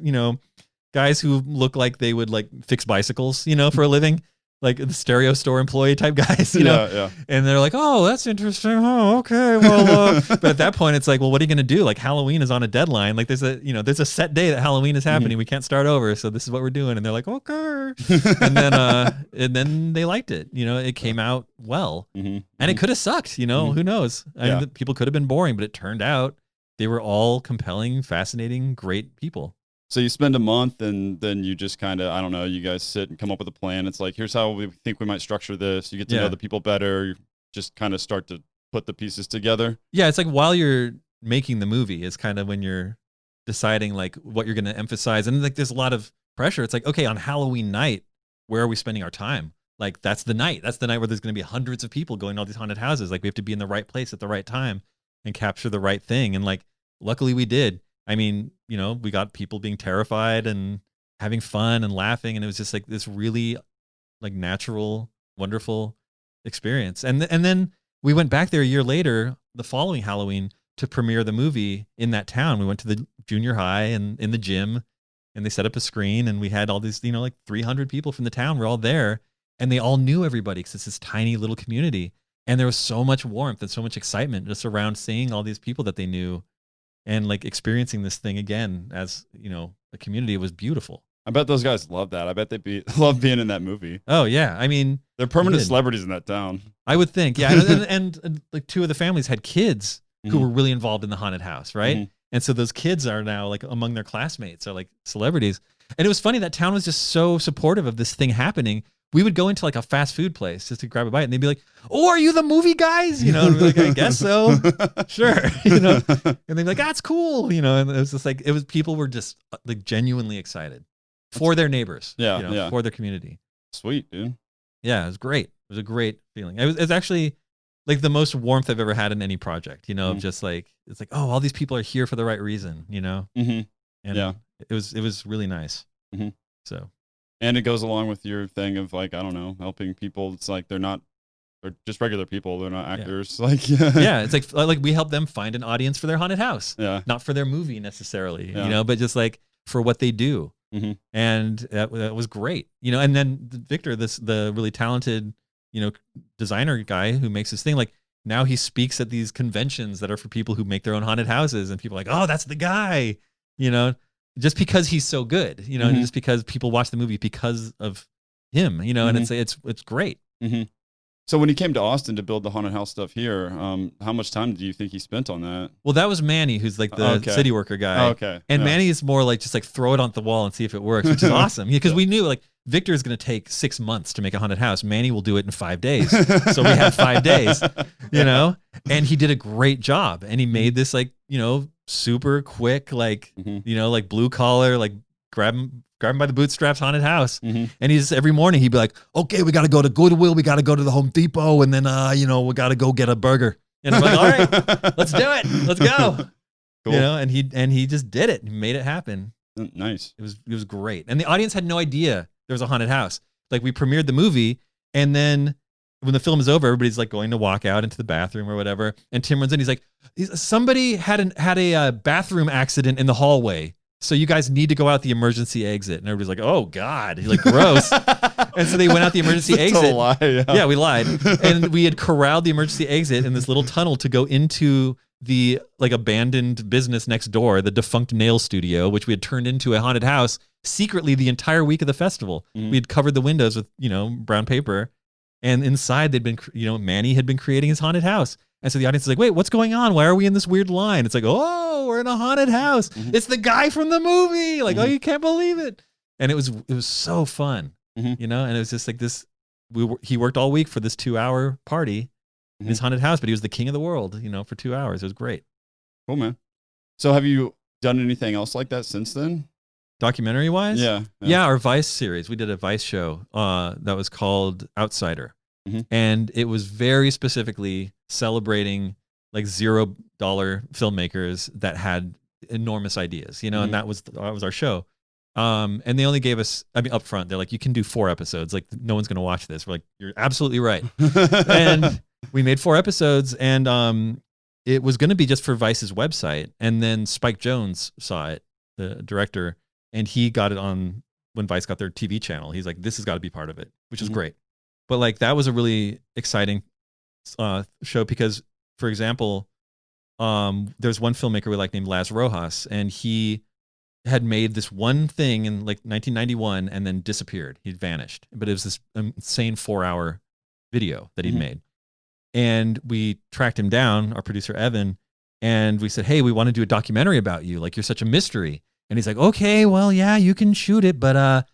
guys who look like they would like fix bicycles, for a living. Like the stereo store employee type guys, Yeah. And they're like, oh, that's interesting. Oh, okay. Well, but at that point it's like, well, what are you going to do? Like Halloween is on a deadline. Like there's a set day that Halloween is happening. We can't start over. So this is what we're doing. And they're like, okay. and then they liked it, it came out well and it could have sucked, who knows? I mean, people could have been boring, but it turned out they were all compelling, fascinating, great people. So you spend a month and then you just kind of, I don't know, you guys sit and come up with a plan. It's like, here's how we think we might structure this. You get to know the people better. You just kind of start to put the pieces together. Yeah, it's like while you're making the movie is kind of when you're deciding like what you're going to emphasize. And like there's a lot of pressure. It's like, okay, on Halloween night, where are we spending our time? Like that's the night. That's the night where there's going to be hundreds of people going to all these haunted houses. Like we have to be in the right place at the right time and capture the right thing. And like, luckily we did. I mean, we got people being terrified and having fun and laughing. And it was just like this really like natural, wonderful experience. And then we went back there a year later, the following Halloween, to premiere the movie in that town. We went to the junior high and in the gym, and they set up a screen, and we had all these, like 300 people from the town were all there, and they all knew everybody because it's this tiny little community. And there was so much warmth and so much excitement just around seeing all these people that they knew. And like experiencing this thing again as, a community. It was beautiful. I bet those guys love that. I bet they love being in that movie. Oh, yeah. I mean, they're permanent celebrities in that town. I would think. Yeah. and like two of the families had kids who were really involved in the haunted house. Right. And so those kids are now like among their classmates are like celebrities. And it was funny. That town was just so supportive of this thing happening. We would go into like a fast food place just to grab a bite, and they'd be like, "Oh, are you the movie guys?" And we'd be like, "I guess so, sure." And they'd be like, "That's cool," And it was just like people were just like genuinely excited for their neighbors, for their community. Sweet, dude. Yeah, it was great. It was a great feeling. It was actually like the most warmth I've ever had in any project. Of just like it's like, oh, all these people are here for the right reason. And it was really nice. So. And it goes along with your thing of like, I don't know, helping people. It's like they're just regular people. They're not actors. Like, yeah, it's like we help them find an audience for their haunted house. Yeah. Not for their movie necessarily, but just like for what they do. And that was great. And then Victor, the really talented, designer guy who makes this thing, like now he speaks at these conventions that are for people who make their own haunted houses, and people are like, oh, that's the guy, just because he's so good, and just because people watch the movie because of him, and it's great. So when he came to Austin to build the haunted house stuff here, how much time do you think he spent on that? Well, that was Manny, who's like the city worker guy. And Manny is more like just like throw it on the wall and see if it works, which is awesome. Because we knew like Victor is going to take 6 months to make a haunted house. Manny will do it in 5 days. So we had 5 days, and he did a great job. And he made this like, super quick, like, like blue collar, like grab him by the bootstraps haunted house. And he's every morning he'd be like, okay, we got to go to Goodwill. We got to go to the Home Depot. And then, we got to go get a burger. And I'm like, all right, let's do it. Let's go. Cool. And he just did it. He made it happen. Nice. It was great. And the audience had no idea there was a haunted house. Like we premiered the movie, and then when the film is over, everybody's like going to walk out into the bathroom or whatever. And Tim runs in. He's like, somebody had a bathroom accident in the hallway. So you guys need to go out the emergency exit. And everybody's like, oh God, like gross. And so they went out the emergency exit. A lie, yeah, we lied. And we had corralled the emergency exit in this little tunnel to go into the like abandoned business next door, the defunct nail studio, which we had turned into a haunted house secretly the entire week of the festival. We had covered the windows with, brown paper. And inside they'd been, Manny had been creating his haunted house. And so the audience is like, wait, what's going on? Why are we in this weird line? It's like, oh, we're in a haunted house. It's the guy from the movie. Like, oh, you can't believe it. And it was so fun, and it was just like this. He worked all week for this 2-hour party in his haunted house, but he was the king of the world, for 2 hours. It was great. Cool, man. So have you done anything else like that since then? Documentary wise? Yeah. Our Vice series. We did a Vice show that was called Outsider. And it was very specifically celebrating like $0 filmmakers that had enormous ideas, you know, and that was our show. And they only gave us, I mean, up front, they're like, you can do 4 episodes. Like, no one's going to watch this. We're like, you're absolutely right. And we made 4 episodes, and it was going to be just for Vice's website. And then Spike Jonze saw it, the director, and he got it on when Vice got their TV channel. He's like, this has got to be part of it, which is great. But like, that was a really exciting show because, for example, there's one filmmaker we like named Laz Rojas, and he had made this one thing in like 1991 and then disappeared. He'd vanished, but it was this insane 4-hour video that he'd made. And we tracked him down, our producer Evan, and we said, hey, we want to do a documentary about you. Like, you're such a mystery. And he's like, okay, well, yeah, you can shoot it, but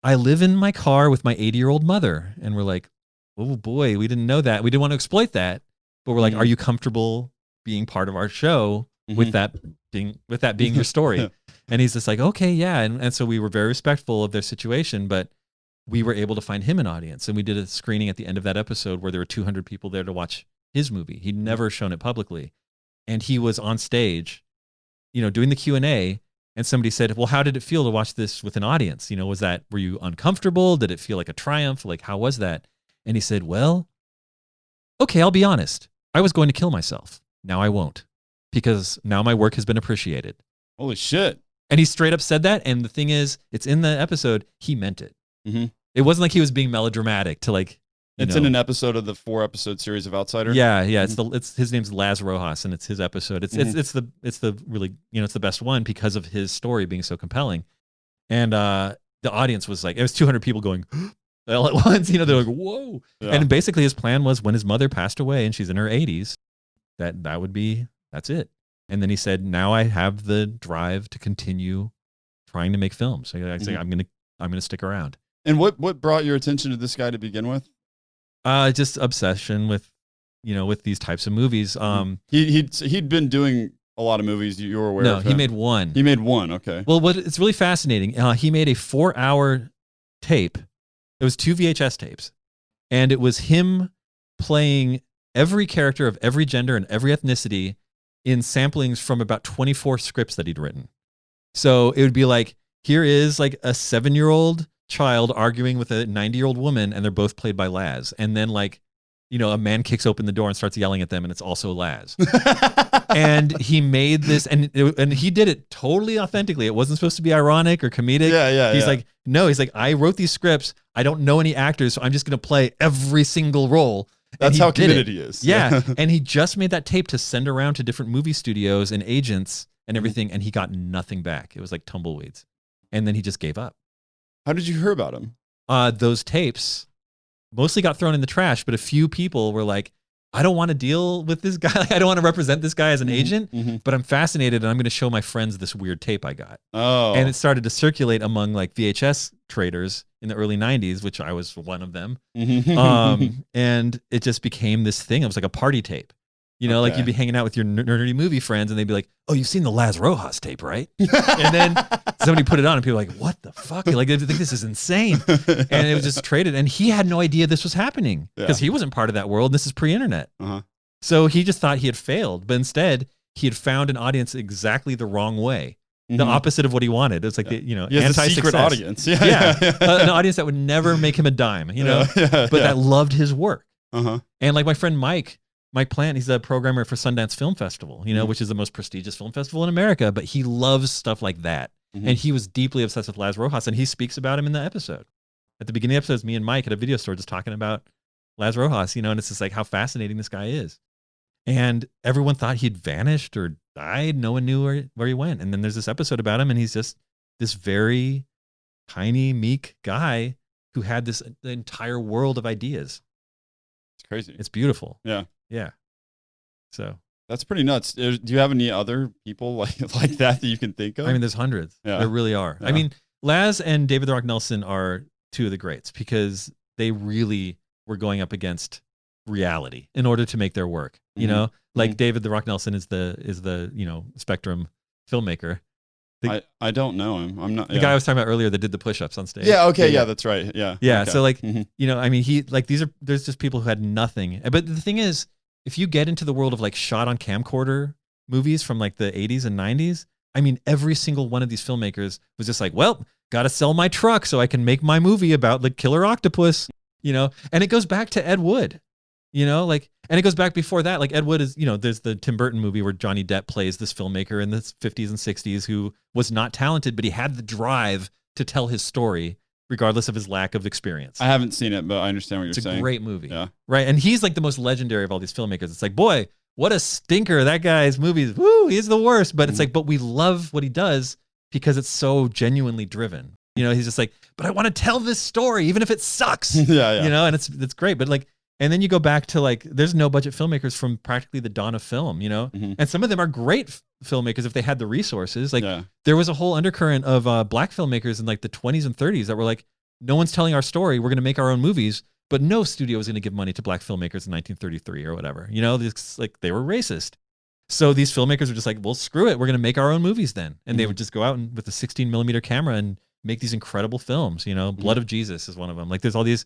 I live in my car with my 80-year-old mother. And we're like, oh boy, we didn't know that. We didn't want to exploit that, but we're like, are you comfortable being part of our show with that being your story? And he's just like, okay, yeah. And so we were very respectful of their situation, but we were able to find him an audience. And we did a screening at the end of that episode where there were 200 people there to watch his movie. He'd never shown it publicly. And he was on stage, you know, doing the Q&A. And somebody said, well, how did it feel to watch this with an audience? You know, were you uncomfortable? Did it feel like a triumph? Like, how was that? And he said, well, okay, I'll be honest. I was going to kill myself. Now I won't, because now my work has been appreciated. Holy shit. And he straight up said that. And the thing is, it's in the episode, he meant it. It wasn't like he was being melodramatic to like, it's in an episode of the 4-episode series of Outsider. Yeah. It's his name's Laz Rojas, and it's his episode. It's the really, you know, it's the best one because of his story being so compelling. And the audience was like, it was 200 people going all at once, you know, they're like, whoa. Yeah. And basically his plan was, when his mother passed away and she's in her 80s, that's it. And then he said, now I have the drive to continue trying to make films. So I say, I'm gonna stick around. And what brought your attention to this guy to begin with? Just obsession with, you know, with these types of movies. He'd been doing a lot of movies. You were aware of him? No, he made one. He made one, okay. Well, it's really fascinating. He made a 4-hour tape. It was 2 VHS tapes. And it was him playing every character of every gender and every ethnicity in samplings from about 24 scripts that he'd written. So it would be like, here is like a 7-year-old child arguing with a 90-year-old woman, and they're both played by Laz. And then, like, you know, a man kicks open the door and starts yelling at them, and it's also Laz. And he made this, and he did it totally authentically. It wasn't supposed to be ironic or comedic. He's like, no, he's like, I wrote these scripts. I don't know any actors, so I'm just going to play every single role. That's how committed he is. Yeah. And he just made that tape to send around to different movie studios and agents and everything, and he got nothing back. It was like tumbleweeds. And then he just gave up. How did you hear about him? Those tapes mostly got thrown in the trash, but a few people were like, I don't want to deal with this guy. Like, I don't want to represent this guy as an agent, but I'm fascinated, and I'm going to show my friends this weird tape I got. Oh. And it started to circulate among like VHS traders in the early 90s, which I was one of them. And it just became this thing. It was like a party tape. You know, like you'd be hanging out with your nerdy movie friends, and they'd be like, oh, you've seen the Laz Rojas tape, right? And then somebody put it on, and people were like, what the fuck? Like, they think this is insane. And it was just traded. And he had no idea this was happening because he wasn't part of that world. This is pre-internet. So he just thought he had failed. But instead, he had found an audience exactly the wrong way. The opposite of what he wanted. It's like, the, you know, he has a secret audience. An audience that would never make him a dime, you know, but that loved his work. And like my friend Mike Plant, he's a programmer for Sundance Film Festival, you know, which is the most prestigious film festival in America, but he loves stuff like that. And he was deeply obsessed with Laz Rojas, and he speaks about him in the episode. At the beginning of the episode, me and Mike at a video store just talking about Laz Rojas, you know, and it's just like how fascinating this guy is. And everyone thought he'd vanished or died. No one knew where he went. And then there's this episode about him, and he's just this very tiny, meek guy who had the entire world of ideas. It's crazy. It's beautiful. Yeah. Yeah. So that's pretty nuts. Do you have any other people like that you can think of? I mean, there's hundreds. Yeah. There really are. Yeah. I mean, Laz and David the Rock Nelson are two of the greats because they really were going up against reality in order to make their work. You know, like David the Rock Nelson is the you know, Spectrum filmmaker. I don't know him. I'm not the guy I was talking about earlier that did the push-ups on stage. Yeah. Okay. Yeah, that's right. Yeah. Yeah. Okay. So like, you know, I mean, there's just people who had nothing. But the thing is, if you get into the world of like shot on camcorder movies from like the 80s and 90s, I mean, every single one of these filmmakers was just like, well, got to sell my truck so I can make my movie about the killer octopus, you know? And it goes back to Ed Wood, you know, like, and it goes back before that. Like Ed Wood is, you know, there's the Tim Burton movie where Johnny Depp plays this filmmaker in the 50s and 60s who was not talented, but he had the drive to tell his story regardless of his lack of experience. I haven't seen it, but I understand what you're saying. It's a great movie. Yeah. Right. And he's like the most legendary of all these filmmakers. It's like, boy, what a stinker. That guy's movies. Woo, he's the worst. But it's like, but we love what he does because it's so genuinely driven. You know, he's just like, but I want to tell this story, even if it sucks. Yeah. You know, and it's great. But like, and then you go back to like, there's no budget filmmakers from practically the dawn of film, you know? And some of them are great filmmakers if they had the resources. Like there was a whole undercurrent of black filmmakers in like the 20s and 30s that were like, no one's telling our story. We're going to make our own movies. But no studio was going to give money to black filmmakers in 1933 or whatever. You know, it's like they were racist. So these filmmakers were just like, well, screw it. We're going to make our own movies then. And they would just go out and with a 16 millimeter camera and make these incredible films. You know, Blood of Jesus is one of them. Like there's all these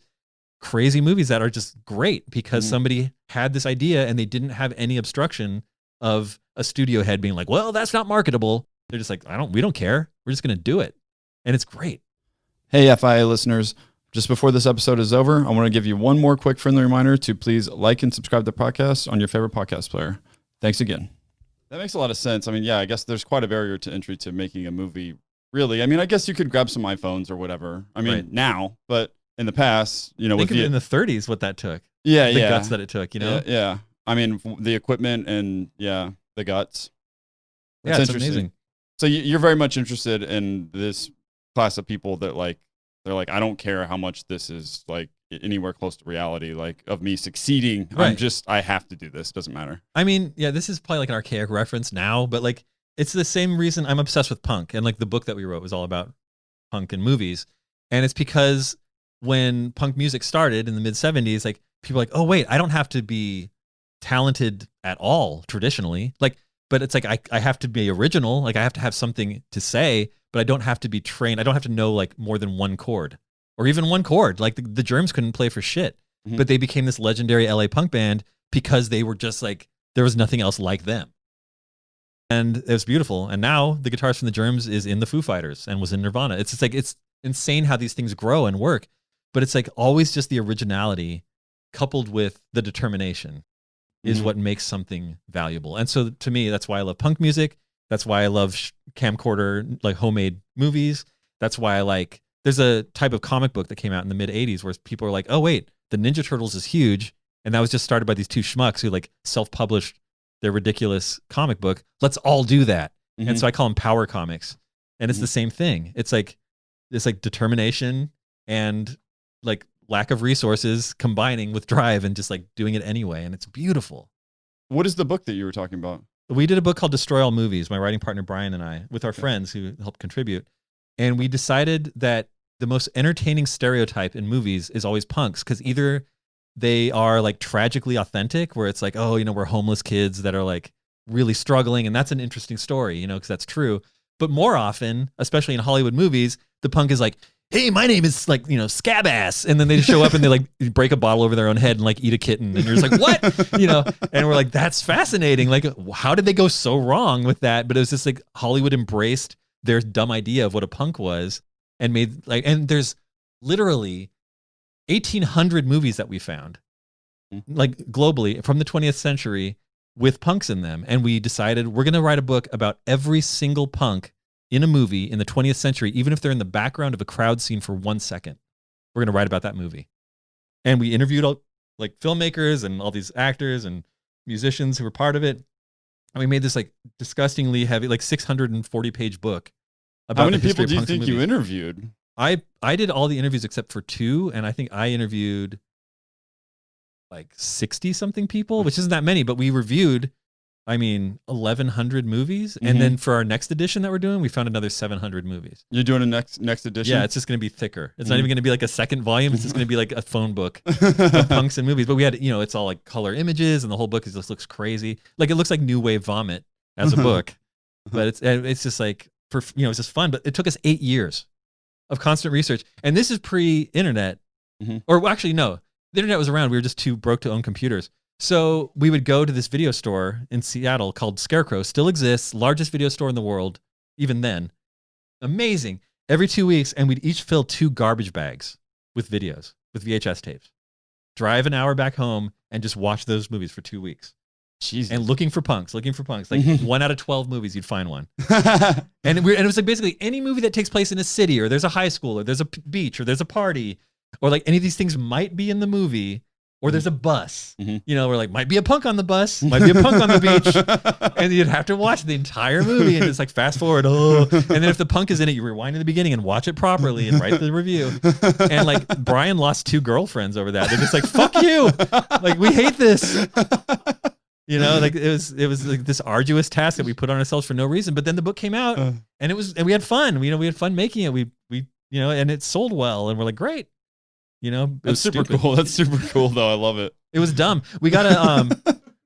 crazy movies that are just great because somebody had this idea and they didn't have any obstruction of a studio head being like, well, that's not marketable. They're just like, we don't care. We're just going to do it. And it's great. Hey, FIA listeners. Just before this episode is over, I want to give you one more quick friendly reminder to please like and subscribe to the podcast on your favorite podcast player. Thanks again. That makes a lot of sense. I mean, yeah, I guess there's quite a barrier to entry to making a movie, really. I mean, I guess you could grab some iPhones or whatever. I mean, now, but in the past, you know, think of it in the 30s, what that took. Yeah, the guts that it took, you know? Yeah. I mean, the equipment and the guts. That's it's amazing. So you're very much interested in this class of people that like, they're like, I don't care how much this is like anywhere close to reality, like of me succeeding. Right. I have to do this. Doesn't matter. I mean, yeah, this is probably like an archaic reference now, but like it's the same reason I'm obsessed with punk. And like the book that we wrote was all about punk and movies. And it's because when punk music started in the mid 70s, like people are like, oh wait, I don't have to be talented at all traditionally. Like, but it's like, I have to be original. Like I have to have something to say, but I don't have to be trained. I don't have to know like more than one chord or even one chord. Like the Germs couldn't play for shit, but they became this legendary LA punk band because they were just like, there was nothing else like them. And it was beautiful. And now the guitarist from the Germs is in the Foo Fighters and was in Nirvana. It's just like, it's insane how these things grow and work, but it's like always just the originality coupled with the determination is what makes something valuable. And so to me, that's why I love punk music. That's why I love camcorder, like homemade movies. That's why I like, there's a type of comic book that came out in the mid 80s where people are like, oh wait, the Ninja Turtles is huge. And that was just started by these two schmucks who like self-published their ridiculous comic book. Let's all do that. And so I call them power comics. And it's the same thing. It's like determination and like lack of resources combining with drive and just like doing it anyway. And it's beautiful. What is the book that you were talking about? We did a book called Destroy All Movies, my writing partner Brian and I, with our friends who helped contribute. And we decided that the most entertaining stereotype in movies is always punks, because either they are like tragically authentic, where it's like, oh, you know, we're homeless kids that are like really struggling, and that's an interesting story, you know, because that's true. But more often, especially in Hollywood movies, the punk is like, hey, my name is like, you know, Scab Ass. And then they just show up and they like break a bottle over their own head and like eat a kitten. And you're just like, what? You know, and we're like, that's fascinating. Like, how did they go so wrong with that? But it was just like Hollywood embraced their dumb idea of what a punk was and made like, and there's literally 1,800 movies that we found like globally from the 20th century with punks in them. And we decided we're going to write a book about every single punk in a movie in the 20th century, even if they're in the background of a crowd scene for 1 second. We're going to write about that movie. And we interviewed all like filmmakers and all these actors and musicians who were part of it. And we made this like disgustingly heavy, like 640-page book about how many the history people do you of punks and think you movies. interviewed? I did all the interviews except for 2, and I think I interviewed like 60 something people, which isn't that many, but we reviewed, I mean, 1,100 movies. And then for our next edition that we're doing, we found another 700 movies. You're doing a next edition? Yeah, it's just going to be thicker. It's not even going to be like a second volume. It's just going to be like a phone book of punks and movies. But we had, you know, it's all like color images, and the whole book just looks crazy. Like it looks like New Wave Vomit as a book. But it's just like, for, you know, it's just fun. But it took us 8 years of constant research. And this is pre-internet. Or well, actually, no. The internet was around. We were just too broke to own computers. So we would go to this video store in Seattle called Scarecrow, still exists, largest video store in the world, even then. Amazing. Every 2 weeks, and we'd each fill 2 garbage bags with videos, with VHS tapes. Drive an hour back home and just watch those movies for 2 weeks. Jesus. And looking for punks. Like 1 out of 12 movies, you'd find one. And it was like basically any movie that takes place in a city, or there's a high school, or there's a beach, or there's a party, or like any of these things might be in the movie, or there's a bus. You know, we're like, might be a punk on the bus, might be a punk on the beach. And you'd have to watch the entire movie and just like fast forward. Oh, and then if the punk is in it, you rewind to the beginning and watch it properly and write the review. And like Brian lost 2 girlfriends over that. They're just like, fuck you. Like, we hate this. You know, like it was like this arduous task that we put on ourselves for no reason. But then the book came out and we had fun. We had fun making it. We and it sold well, and we're like, great. You know, that's super cool. That's super cool, though. I love it. It was dumb. We got a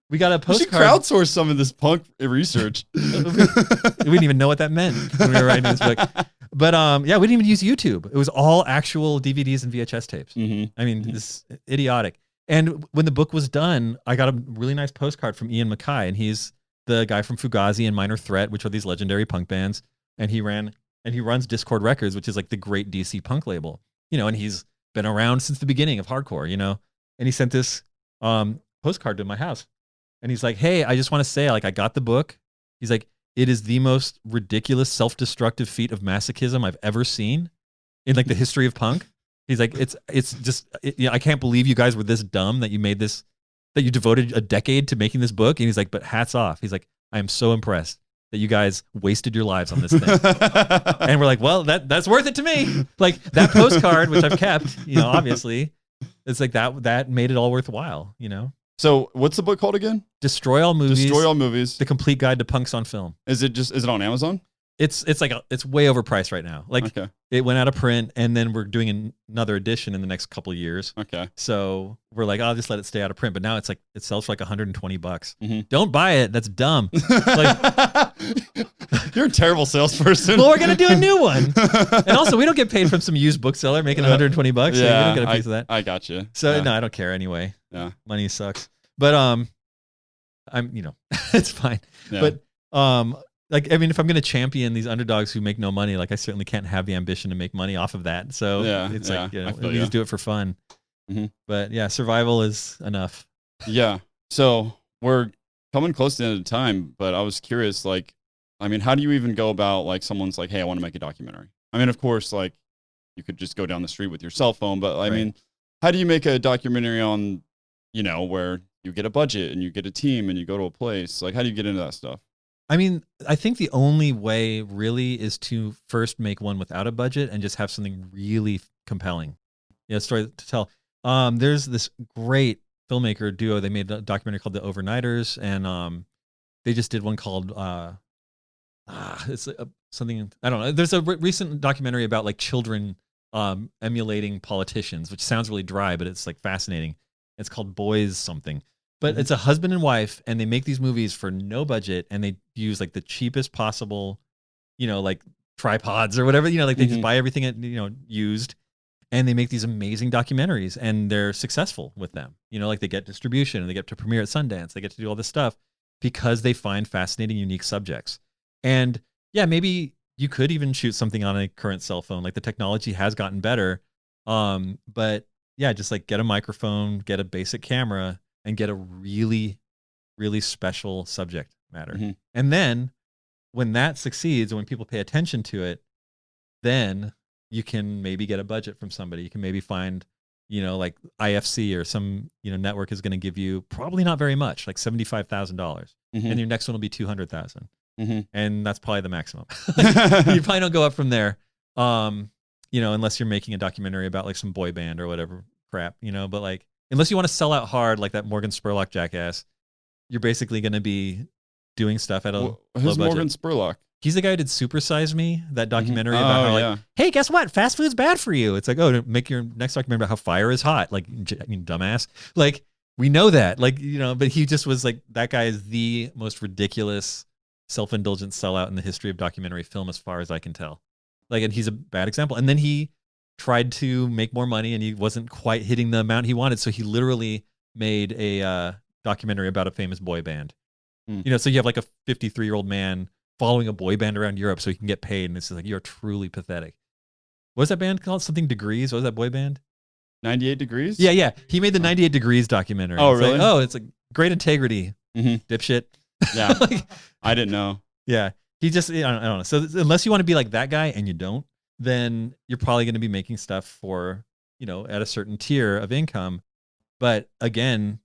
postcard. We should crowdsource some of this punk research. We didn't even know what that meant when we were writing this book. But yeah, we didn't even use YouTube. It was all actual DVDs and VHS tapes. I mean, this is idiotic. And when the book was done, I got a really nice postcard from Ian Mackay, and he's the guy from Fugazi and Minor Threat, which are these legendary punk bands. And he runs Discord Records, which is like the great DC punk label. You know, and he's been around since the beginning of hardcore, you know. And he sent this postcard to my house. And he's like, hey, I just want to say, like, I got the book. He's like, it is the most ridiculous self-destructive feat of masochism I've ever seen in like the history of punk. He's like, it's just, I can't believe you guys were this dumb that you made this, that you devoted a decade to making this book. And he's like, but hats off. He's like, I am so impressed that you guys wasted your lives on this thing. And we're like, well, that's worth it to me. Like that postcard, which I've kept, you know, obviously, it's like that made it all worthwhile, you know? So what's the book called again? Destroy All Movies. Destroy All Movies. The Complete Guide to Punks on Film. Is it on Amazon? It's way overpriced right now. Like it went out of print, and then we're doing another edition in the next couple of years. Okay. So we're like, I'll just let it stay out of print. But now it's like it sells for like $120. Don't buy it. That's dumb. Like, you're a terrible salesperson. Well, we're gonna do a new one, and also we don't get paid from some used bookseller making $120. So we don't get a piece of that. I got you. So no, I don't care anyway. Yeah, money sucks. But I'm it's fine. Yeah. But like, I mean, if I'm going to champion these underdogs who make no money, like I certainly can't have the ambition to make money off of that. So it's like, you know, we just do it for fun. But yeah, survival is enough. Yeah. So we're coming close to the end of the time, but I was curious, like, I mean, how do you even go about, like, someone's like, hey, I want to make a documentary. I mean, of course, like, you could just go down the street with your cell phone, but I mean, how do you make a documentary on, you know, where you get a budget and you get a team and you go to a place? Like, how do you get into that stuff? I mean, I think the only way really is to first make one without a budget and just have something really compelling. Yeah, story to tell. There's this great filmmaker duo. They made a documentary called The Overnighters, and they just did one called it's something, I don't know. There's a recent documentary about like children emulating politicians, which sounds really dry, but it's like fascinating. It's called Boys something. But it's a husband and wife, and they make these movies for no budget, and they use like the cheapest possible, you know, like tripods or whatever, you know, like they just buy everything, you know, used, and they make these amazing documentaries, and they're successful with them. You know, like they get distribution, and they get to premiere at Sundance, they get to do all this stuff because they find fascinating, unique subjects. And yeah, maybe you could even shoot something on a current cell phone. Like the technology has gotten better, but yeah, just like get a microphone, get a basic camera, and get a really, really special subject matter. And then when that succeeds, when people pay attention to it, then you can maybe get a budget from somebody. You can maybe find, you know, like IFC or some, you know, network is going to give you probably not very much, like $75,000. And your next one will be $200,000. And that's probably the maximum. You probably don't go up from there, you know, unless you're making a documentary about like some boy band or whatever crap, you know, but like, unless you want to sell out hard like that Morgan Spurlock jackass, you're basically going to be doing stuff at a low budget. Morgan Spurlock? He's the guy who did Super Size Me, that documentary about how like, hey, guess what? Fast food's bad for you. It's like, oh, to make your next documentary about how fire is hot. Like, I mean, dumbass. Like, we know that. Like, you know, but he just was like, that guy is the most ridiculous, self-indulgent sellout in the history of documentary film as far as I can tell. Like, and he's a bad example. And then he tried to make more money and he wasn't quite hitting the amount he wanted. So he literally made a documentary about a famous boy band. Hmm. You know, so you have like a 53-year-old man following a boy band around Europe so he can get paid, and it's like, you're truly pathetic. What's that band called? Something Degrees? What was that boy band? 98 Degrees? Yeah. He made the 98 Degrees documentary. Oh, It's like, really? it's like great integrity, dipshit. Yeah. Like, I didn't know. yeah. He just, I don't know. So unless you want to be like that guy and you don't, then you're probably going to be making stuff for, at a certain tier of income. But again,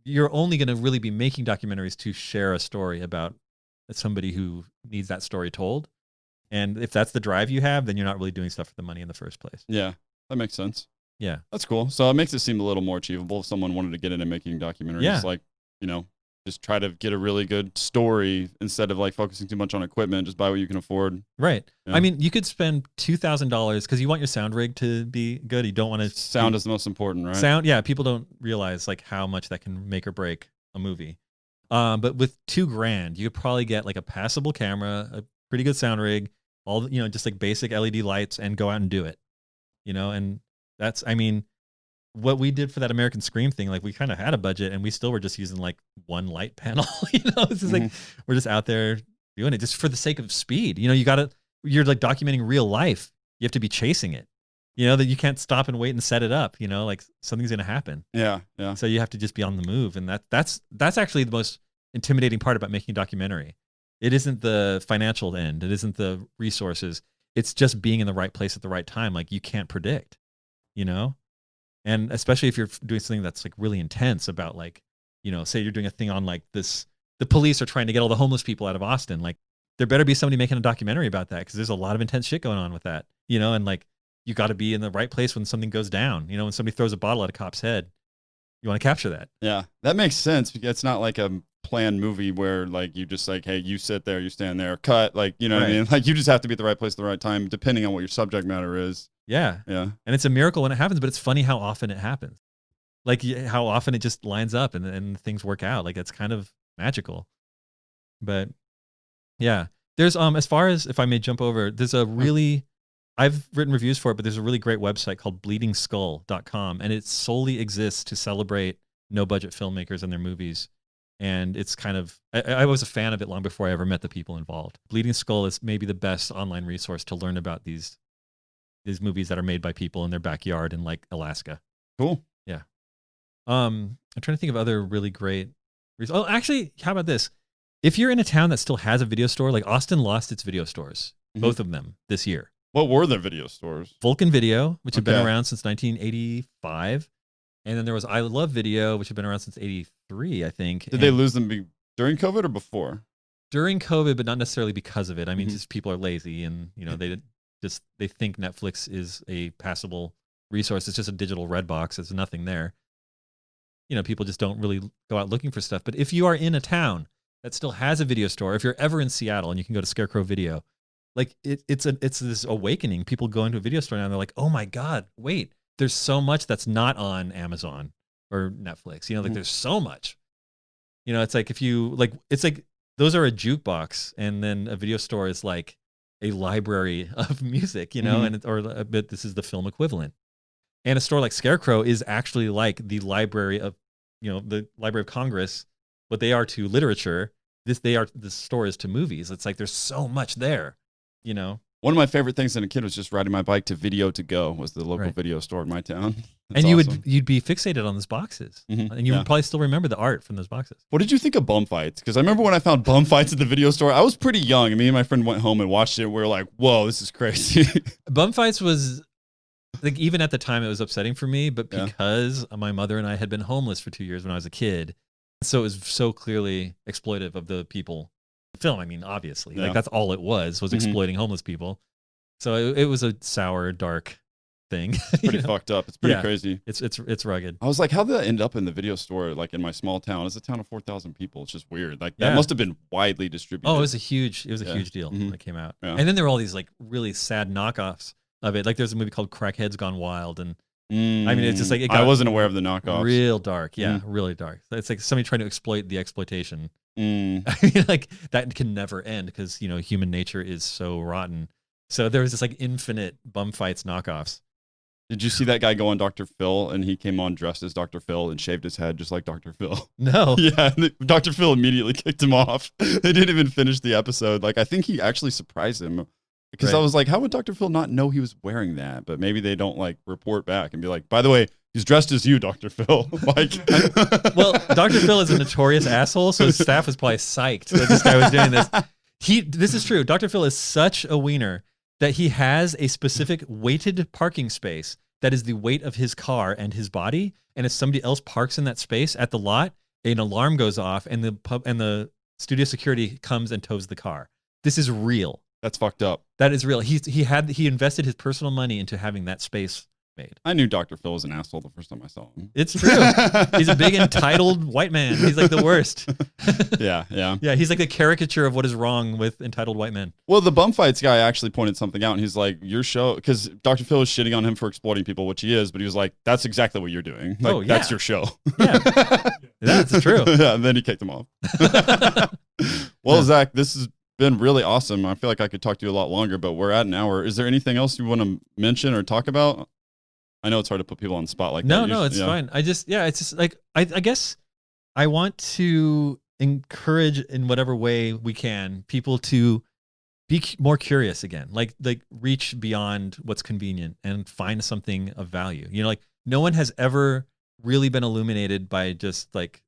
you're only going to really be making documentaries to share a story about somebody who needs that story told. And if that's the drive you have, then you're not really doing stuff for the money in the first place. Yeah, that makes sense. Yeah. That's cool. So it makes it seem a little more achievable if someone wanted to get into making documentaries. Yeah. Like, just try to get a really good story instead of like focusing too much on equipment. Just buy what you can afford. Right. Yeah. I mean, you could spend $2,000 because you want your sound rig to be good. You don't want to Sound is the most important, right? sound. Yeah. People don't realize like how much that can make or break a movie. But with $2,000, you could probably get like a passable camera, a pretty good sound rig, all just like basic LED lights, and go out and do it. And that's, I mean, what we did for that American Scream thing, like we kind of had a budget and we still were just using like one light panel. It's just like we're just out there doing it just for the sake of speed. You're like documenting real life. You have to be chasing it. That you can't stop and wait and set it up. Like something's gonna happen. Yeah. So you have to just be on the move, and that's actually the most intimidating part about making a documentary. It isn't the financial end. It isn't the resources. It's just being in the right place at the right time. Like you can't predict. And especially if you're doing something that's like really intense about like, say you're doing a thing on like this, the police are trying to get all the homeless people out of Austin. Like there better be somebody making a documentary about that because there's a lot of intense shit going on with that, and like you got to be in the right place when something goes down. When somebody throws a bottle at a cop's head, you want to capture that. Yeah, that makes sense. It's not like a planned movie where like you just like, hey, you sit there, you stand there, cut. Like, what I mean? Like you just have to be at the right place at the right time, depending on what your subject matter is. Yeah. And it's a miracle when it happens, but it's funny how often it happens. Like how often it just lines up and things work out. Like it's kind of magical. But yeah, there's as far as, if I may jump over, there's a really, I've written reviews for it, but there's a really great website called bleedingskull.com, and it solely exists to celebrate no budget filmmakers and their movies. And it's kind of, I was a fan of it long before I ever met the people involved. Bleeding Skull is maybe the best online resource to learn about these movies that are made by people in their backyard in like Alaska. Cool. Yeah. I'm trying to think of other really great. Oh, actually, how about this? If you're in a town that still has a video store, like Austin lost its video stores, both of them this year. What were their video stores? Vulcan Video, which had been around since 1985. And then there was I Love Video, which had been around since 83, I think. Did they lose them during COVID or before? During COVID, but not necessarily because of it. I mean, just people are lazy and, they think Netflix is a passable resource. It's just a digital red box. There's nothing there. People just don't really go out looking for stuff. But if you are in a town that still has a video store, if you're ever in Seattle and you can go to Scarecrow Video, like it's this awakening. People go into a video store now and they're like, oh my God, wait, there's so much that's not on Amazon or Netflix. Like there's so much. It's like if you like, it's like those are a jukebox, and then a video store is like a library of music, but this is the film equivalent. And a store like Scarecrow is actually like the Library of, the Library of Congress, what they are to literature. The store is to movies. It's like there's so much there, One of my favorite things as a kid was just riding my bike to Video to Go, was the local video store in my town. That's and awesome. you'd be fixated on those boxes, and you would probably still remember the art from those boxes. What did you think of bum fights? Because I remember when I found bum fights at the video store, I was pretty young. Me and my friend went home and watched it. We were like, whoa, this is crazy. Bum fights was, like, even at the time it was upsetting for me, but because my mother and I had been homeless for 2 years when I was a kid, so it was so clearly exploitive of the people. Film, I mean, obviously, like that's all it was exploiting homeless people. So it was a sour, dark thing. It's pretty fucked up. It's pretty crazy. It's rugged. I was like, how did that end up in the video store, like in my small town? It's a town of 4,000 people. It's just weird. Like that must have been widely distributed. Oh, it was a huge deal when it came out. Yeah. And then there were all these like really sad knockoffs of it. Like there's a movie called Crackheads Gone Wild, and I mean, it's just like I wasn't aware of the knockoffs. Real dark, really dark. It's like somebody trying to exploit the exploitation. I Mm. mean, like that can never end because human nature is so rotten. So there was this like infinite bum fights knockoffs. Did you see that guy go on Dr. Phil and he came on dressed as Dr. Phil and shaved his head just like Dr. Phil? No. Yeah, and Dr. Phil immediately kicked him off. They didn't even finish the episode. Like, I think he actually surprised him because I was like, how would Dr. Phil not know he was wearing that? But maybe they don't like report back and be like, by the way, he's dressed as you, Dr. Phil. Like, well, Dr. Phil is a notorious asshole, so his staff was probably psyched that this guy was doing this. This is true. Dr. Phil is such a wiener that he has a specific weighted parking space that is the weight of his car and his body. And if somebody else parks in that space at the lot, an alarm goes off and the studio security comes and tows the car. This is real. that's fucked up. That is real. He invested his personal money into having that space made. I knew Dr. Phil was an asshole the first time I saw him. It's true. He's a big entitled white man. He's like the worst. Yeah. Yeah, he's like the caricature of what is wrong with entitled white men. Well, the bum fights guy actually pointed something out, and he's like, your show, because Dr. Phil was shitting on him for exploiting people, which he is, but he was like, that's exactly what you're doing. Like, that's your show. Yeah, that's true. Yeah, and then he kicked him off. Well, Zach, this has been really awesome. I feel like I could talk to you a lot longer, but we're at an hour. Is there anything else you want to mention or talk about? I know it's hard to put people on the spot like that. No, it's fine. It's just like, I guess I want to encourage in whatever way we can people to be more curious again, like reach beyond what's convenient and find something of value. You know, like no one has ever really been illuminated by just like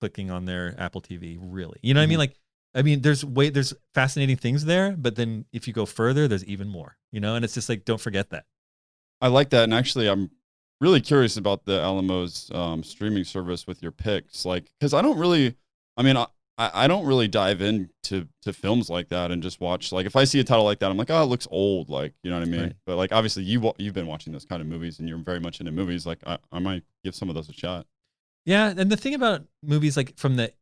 clicking on their Apple TV, really. You know what I mean? Like, there's fascinating things there, but then if you go further, there's even more, you know, and it's just like, don't forget that. I like that. And actually, I'm really curious about the Alamo's streaming service with your picks. Like, because I don't really dive into films like that and just watch. Like, if I see a title like that, I'm like, oh, it looks old. Like, you know what I mean? Right. But like, obviously, you've been watching those kind of movies and you're very much into movies. Like, I might give some of those a shot. Yeah. And the thing about movies like from the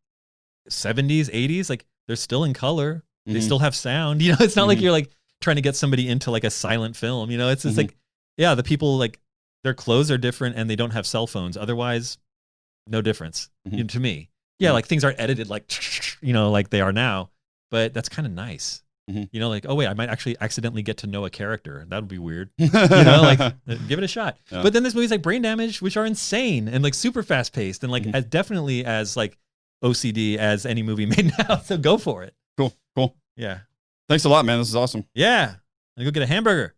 70s, 80s, like they're still in color. Mm-hmm. They still have sound. You know, it's not like you're like trying to get somebody into like a silent film. You know, it's just like, yeah, the people, like, their clothes are different and they don't have cell phones. Otherwise, no difference you know, to me. Yeah, like things aren't edited like, you know, like they are now, but that's kind of nice. You know, like, oh, wait, I might actually accidentally get to know a character. That would be weird. You know, like, give it a shot. Yeah. But then there's movies like Brain Damage, which are insane and like super fast paced and like as definitely as like OCD as any movie made now. So go for it. Cool. Yeah. Thanks a lot, man. This is awesome. Yeah. I'm gonna go get a hamburger.